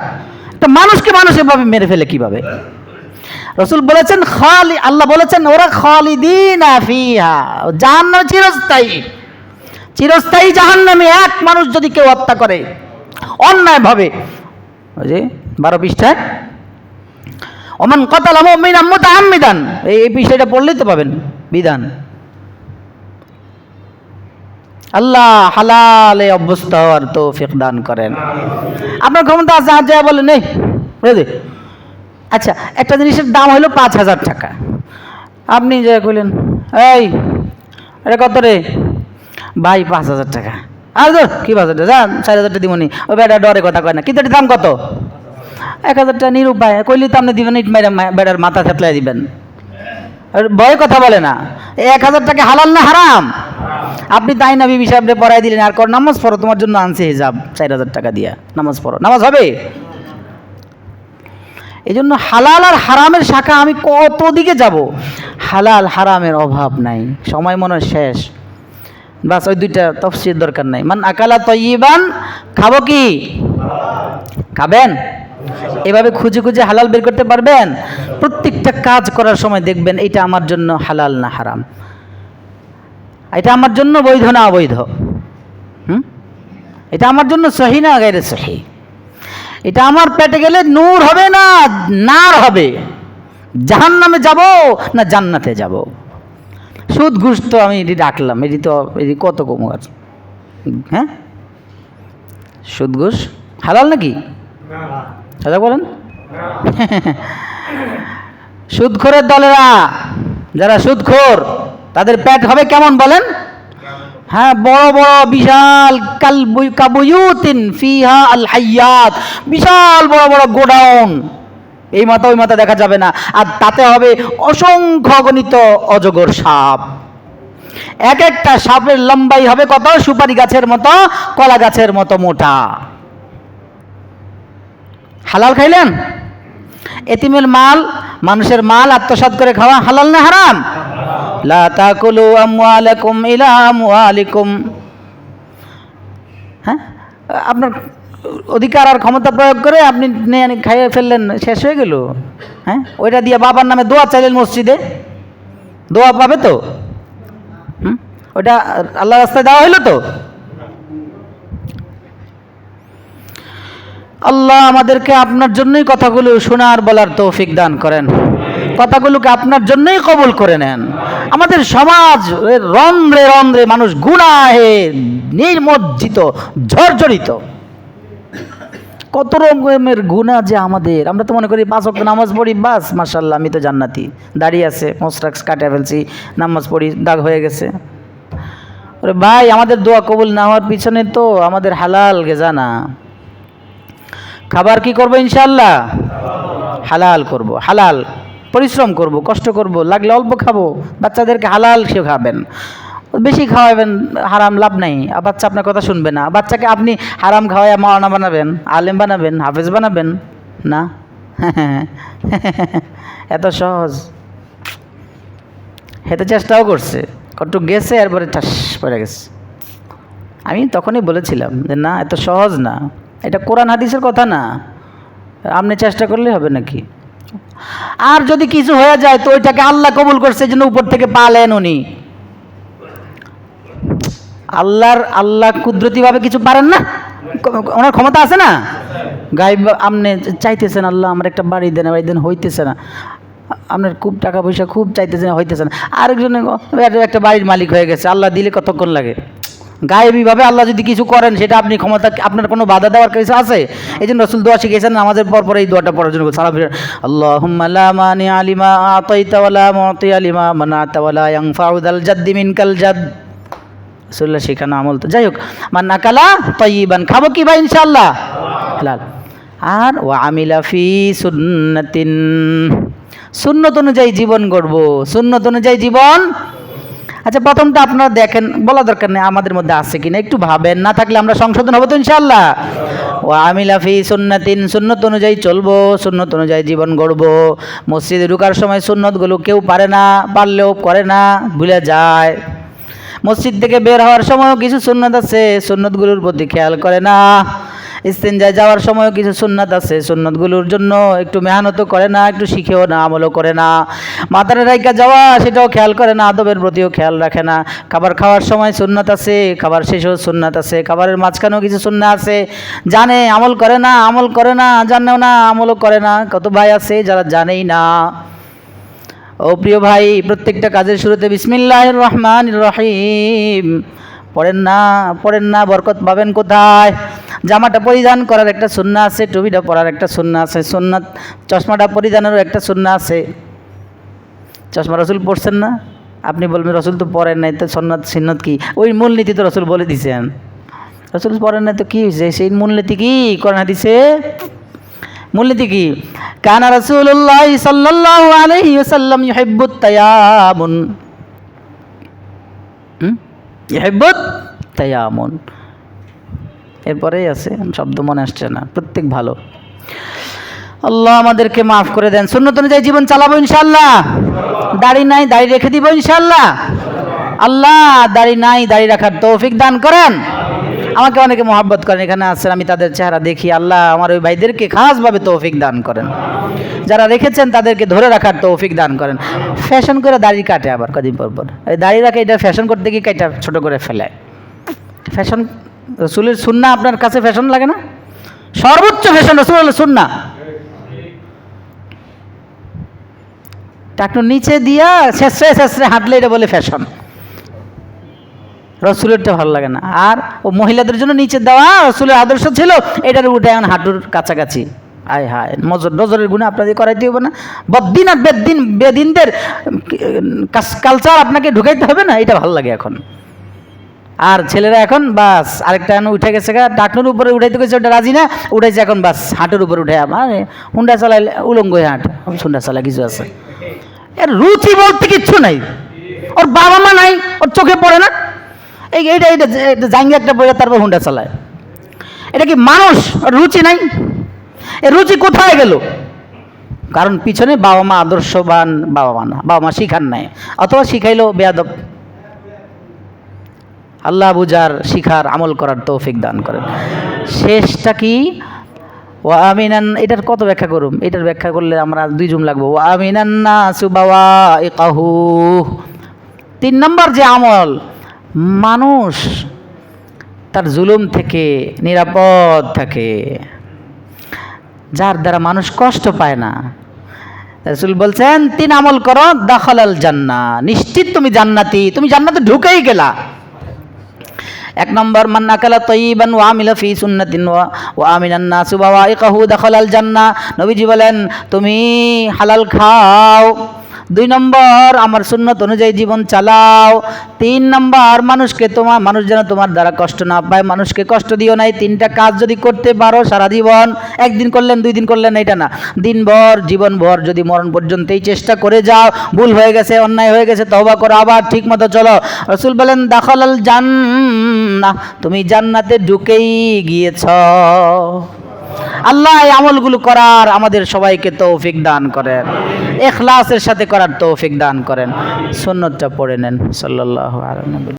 A: তা মানুষকে মানুষ এভাবে মেরে ফেলে কিভাবে? রসুল বলেছেন আল্লাহ বলেছেন ওরা খালিদিনা ফিহা, জাহান্নামে চিরস্থায়ী, চিরস্থায়ী জাহান্নামে। এক মানুষ যদি কেউ হত্যা করে অন্যায় ভাবে, ওই যে 12 পৃষ্ঠায় ওমান কাতালা মুমিনান মুতাআম্মিদান, এই বিষয়টা পড়লেই তো পাবেন বিধান। আল্লাহ হালালে অভ্যস্ত হওয়ার তৌফিক দান করেন। আপনার ক্ষমতা আছে, আজ যা বলেন এই বুঝলি। আচ্ছা, একটা জিনিসের দাম হলো 5,000 টাকা, আপনি যা কইলেন এই এটা কত রে ভাই? 5,000 টাকা। আর ধর কি 5,000 টাকা, 4,000 টাকা দিবনি। ওই বেটা ডরে কথা কয় না, কিন্তু এটার দাম কত? 1,000 টাকা। নিরুপায় কইলি তো আপনি দিবেন, ইট মাইরা বেটার মাথা থেতলাই দিবেন, ভয়ে কথা বলে না। 1,000 টাকা হালাল না হারাম? আপনি তাই না বিবি সাহেবরে পড়াই দিলেন, আর কর নামাজ পড়ো, তোমার জন্য আনছে হিজাব 4,000 টাকা দিয়া, নামাজ পড়ো, নামাজ হবে? এই জন্য হালাল আর হারামের শাখা আমি কত দিকে যাব, হালাল হারামের অভাব নাই, সময় মনে শেষ, বাস ওই দুইটা তফসির দরকার নাই। মান আকালা তয়্যিবান, খাবো কি? খাবেন? এভাবে খুঁজে খুঁজে হালাল বের করতে পারবেন? প্রত্যেকটা কাজ করার সময় দেখবেন এটা আমার জন্য হালাল না হারাম, এটা আমার জন্য বৈধ না অবৈধ, এটা আমার জন্য সহি না গায়রে সহি, এটা আমার পেটে গেলে নূর হবে না নার হবে, জাহান্নামে যাব না জান্নাতে যাব। সুদ ঘুষ তো আমি এটি ডাকলাম, এটি তো এটি কত কম আছে, হ্যাঁ? সুদ ঘুষ হালাল নাকি? দাদা বলেন। সুদখোরের দলেরা, যারা সুদখোর, তাদের পেট হবে কেমন বলেন? হ্যাঁ, বড় বড় বিশাল কাবুয়ুতিন ফিহা আল হাইয়াত, বিশাল বড় বড় গোডাউন, এই মাথা ওই মাথা দেখা যাবে না, আর তাতে হবে অসংখ্য গণিত অজগর সাপ। এক একটা সাপের লম্বাই হবে কত? সুপারি গাছের মতো, কলা গাছের মতো মোটা। হালাল খাইলেন? এতিমের মাল, মানুষের মাল আত্মসাৎ করে খাওয়া হালাল না হারাম? লা তাকুলু আমওয়ালাকুম ইলা আমওয়ালিকুম। হ্যাঁ, আপনার অধিকার আর ক্ষমতা প্রয়োগ করে আপনি খাইয়ে ফেললেন, শেষ হয়ে গেল। হ্যাঁ, ওইটা দিয়ে বাবার নামে দোয়া চাইলেন মসজিদে, দোয়া পাবে তো? ওইটা আল্লাহর রাস্তায় দেওয়া হইল তো? আল্লাহ আমাদেরকে আপনার জন্যই কথাগুলো শোনার বলার তৌফিক দান করেন, কথাগুলোকে আপনার জন্যই কবুল করে নেন। আমাদের সমাজ রন্ধ্রে রন্ধ্রে মানুষ গুনাহে নির্মজ্জিত, জর্জরিত, কত রকমের গুনাহ যে আমাদের। আমরা তো মনে করি 5 ওয়াক্ত নামাজ পড়ি, বাস মাশাআল্লাহ আমি তো জান্নাতি, দাড়ি আছে, মোস্টাক্স কাটা ফেলছি, নামাজ পড়ি, দাগ হয়ে গেছে। ওরে ভাই, আমাদের দোয়া কবুল না হওয়ার পিছনে তো আমাদের হালাল গেজানা। খাবার কি করবো? ইনশাআল্লাহ হালাল করব, হালাল পরিশ্রম করব, কষ্ট করব, লাগলে অল্প খাবো, বাচ্চাদেরকে হালাল শেখাবেন। বেশি খাওয়াবেন হারাম, লাভ নাই, বাচ্চা আপনার কথা শুনবে না। বাচ্চাকে আপনি হারাম খাওয়ায় মাওলানা বানাবেন, আলেম বানাবেন, হাফেজ বানাবেন না? এত সহজ? হেতে চেষ্টাও করছে, কটুক গেছে, এরপরে ঠাস পড়ে গেছে। আমি তখনই বলেছিলাম যে না, এত সহজ না, এটা কোরআন হাদিসের কথা না, আপনি চেষ্টা করলে হবে নাকি? আর যদি কিছু হয়ে যায় তো ওইটাকে আল্লাহ কবুল করছে, জন্য উপর থেকে পালেন উনি। আল্লাহ কুদরতিভাবে কিছু পারেন না, ওনার ক্ষমতা আছে না? গায়েব আপনি চাইতেছেন আল্লাহ আমার একটা বাড়ি দেন, বাড়ি দেন, হইতেছে না। আপনার খুব টাকা পয়সা খুব চাইতেছেন, হইতেছে না। আরেকজনে একটা বাড়ির মালিক হয়ে গেছে, আল্লাহ দিলে কতক্ষণ লাগে? গায়েবীভাবে আল্লাহ যদি কিছু করেন সেটা আপনি ক্ষমতা, আপনার কোনো বাধা দেওয়ার কিছু আছে? এই জন্য রাসূল দোয়া শিখিয়েছেন, আমাদের পর এই দোয়াটা পড়ার জন্য সালাম ফিরে, আল্লাহুম্মা লা মানি আলিমা আতাইতা ওয়া লা মুতি আলিমা মানাতা ওয়া লা ইয়ানফাউ যাল জাদ্দি মিনকাল জাদ। রাসূলুল্লাহ শেখানো আমল। তো যাই হোক, মান আকালা তাইয়িবান, খাবো কি ভাই? ইনশাআল্লাহ হালাল। আর ওয়া আমিলা ফি সুন্নাতিন, সুন্নত অনুযায়ী জীবন গড়বো, সুন্নত অনুযায়ী জীবন। আচ্ছা, প্রথমটা আপনারা দেখেন, বলা দরকার নেই আমাদের মধ্যে আছে কিনা, একটু ভাবেন, না থাকলে আমরা সংশোধন হবো তো ইনশাআল্লাহ। ও আমিলা ফি সুন্নাতিন, সুন্নত অনুযায়ী চলবো, সুন্নত অনুযায়ী জীবন গড়বো। মসজিদে ঢোকার সময় সুন্নতগুলো কেউ পারে না, পারলেও করে না, ভুলে যায়। মসজিদ থেকে বের হওয়ার সময়ও কিছু সুন্নত আছে, সুন্নতগুলোর প্রতি খেয়াল করে না। ইস্তেঞ্জায় যাওয়ার সময়ও কিছু সুন্নাত আছে, সুন্নতগুলোর জন্য একটু মেহনতও করে না, একটু শিখেও না, আমলও করে না। মাথার রাইকা যাওয়া, সেটাও খেয়াল করে না, আদবের প্রতিও খেয়াল রাখে না। খাবার খাওয়ার সময় সুন্নাত আছে, খাবার শেষেও সুন্নাত আছে, খাবারের মাঝখানেও কিছু সুন্নাত আছে, জানে আমল করে না, আমল করে না, জানেও না, আমলও করে না। কত ভাই আছে যারা জানেই না। ও প্রিয় ভাই, প্রত্যেকটা কাজের শুরুতে বিসমিল্লাহির রহমানির রহিম পড়েন না, বরকত পাবেন কোথায়? জামাটা পরিধান করার একটা সুন্নাহ আছে, টুপিটা পরার একটা সুন্নাহ আছে, সুন্নাত। চশমাটা পরিধানেরও একটা সুন্নাহ আছে। চশমা রসুল পড়ছেন না? আপনি বলবেন রসুল তো পড়েন নাই, তো সুন্নাত কি? ওই মূলনীতি তো রসুল বলে দিয়েছেন। রসুল পড়েন নাই তো কি হয়েছে? সেই মূলনীতি কি কোরআন হাদিসে? মূলনীতি কি? কানা রাসূলুল্লাহ সাল্লাল্লাহু আলাইহি ওয়াসাল্লাম ইউহিব্বুত তায়ামুন, ইউহিব্বুত তায়ামুন। এরপরেই আছে, শব্দ মনে আসছে না, প্রত্যেক ভালো। আল্লাহ আমাদেরকে মাফ করে দেন। সুন্নত অনুযায়ী জীবন চালাবো ইনশাআল্লাহ। দাড়ি নাই, দাড়ি রেখে দিব ইনশাআল্লাহ। আল্লাহ দাড়ি নাই, দাড়ি রাখার তৌফিক দান করেন। আমাকে অনেকে মহব্বত করেন, এখানে আছেন, আমি তাদের চেহারা দেখি। আল্লাহ আমার ওই ভাইদেরকে খাসভাবে তৌফিক দান করেন। যারা রেখেছেন তাদেরকে ধরে রাখার তৌফিক দান করেন। ফ্যাশন করে দাড়ি কাটে, আবার কদিন পর এই দাড়ি রাখে, এটা ফ্যাশন করতে গিয়ে এটা ছোট করে ফেলে। ফ্যাশন রসুলের সুন্নাহ আপনার কাছে ফ্যাশন লাগে না? সর্বোচ্চ ফ্যাশন রসুলের সুন্নাহ। টাকটু নিচে দিয়া শেষরে হাঁটলে এটা বলে ফ্যাশন। রসুলেরটা ভালো লাগে না। আর ও মহিলাদের জন্য নিচে দেওয়া রসুলের আদর্শ ছিল, এটার উঠে এখন হাঁটুর কাছাকাছি। আয় হায়, নজরের গুণে আপনাদের করাইতে হবে না? বদ্দিন আর বেদিনদের কালচার আপনাকে ঢুকাইতে হবে না? এটা ভালো লাগে এখন। আর ছেলেরা এখন বাস আরেকটা উঠে গেছে, টাকনুর উপরে উঠাইতে গেছে, ওটা রাজি না, উঠাইছে এখন বাস হাঁটুর উপরে উঠে। মানে হুন্ডা চালাই উলঙ্গ হয়ে হাঁট, হুন্ডা চালা কিছু আছে। এর রুচি বলতে কিচ্ছু নাই, ওর বাবা মা নাই, ওর চোখে পড়ে না। এইটা জাঙ্গি একটা বইয়ে তারপর হুন্ডা চালায়। এটা কি মানুষ? ওর রুচি নাই। এর রুচি কোথায় গেল? কারণ পিছনে বাবা মা আদর্শবান বাবা মা না, বাবা মা শিখান নাই, অথবা শিখাইলো বেয়াদব। আল্লাহ বুঝার, শিখার, আমল করার তৌফিক দান করেন। শেষটা কি? ওয়া আমিনান, এটার কত ব্যাখ্যা করুম? এটার ব্যাখ্যা করলে আমরা 2 জুম লাগবো। ওয়া আমিনান নাসু বাওয়াইকাহু, 3 নম্বর যে আমল, মানুষ তার জুলুম থেকে নিরাপদ থাকে, যার দ্বারা মানুষ কষ্ট পায় না। রাসূল বলছেন 3 আমল করো, দাখালাল জান্নাহ, নিশ্চিত তুমি জান্নাতি, তুমি জান্নাতে ঢুকেই গেলা। 1 নম্বর, মান আকালা তাইয়িবান ওয়া আমিলা ফি সুন্নাতিন ওয়া আমিনান নাসু বাওয়াইকাহু দাখালাল জান্নাহ। নবীজি বলেন তুমি হালাল খাও, 2 নম্বর আমার সুন্নত অনুযায়ী জীবন চালাও। 3 নম্বর মানুষ যেন তোমার দ্বারা কষ্ট না পায়, মানুষকে কষ্ট দিও না। এই 3টা কাজ যদি করতে পারো সারা জীবন, একদিন করলেন 2 দিন করলেন এটা না, দিনভর জীবনভর যদি মরণ পর্যন্ত এই চেষ্টা করে যাও, ভুল হয়ে গেছে অন্যায় হয়ে গেছে তওবা করো, আবার ঠিক মতো চলো। রাসূল বলেন দাখালাল জান্নাহ, তুমি জান্নাতে ঢুকেই গিয়েছ। আল্লাহ এই আমলগুলো করার আমাদের সবাইকে তৌফিক দান করেন, ইখলাসের সাথে করার তৌফিক দান করেন। সুন্নতটা পড়ে নেন। সাল্লাল্লাহু আলাইহি ওয়া সাল্লাম।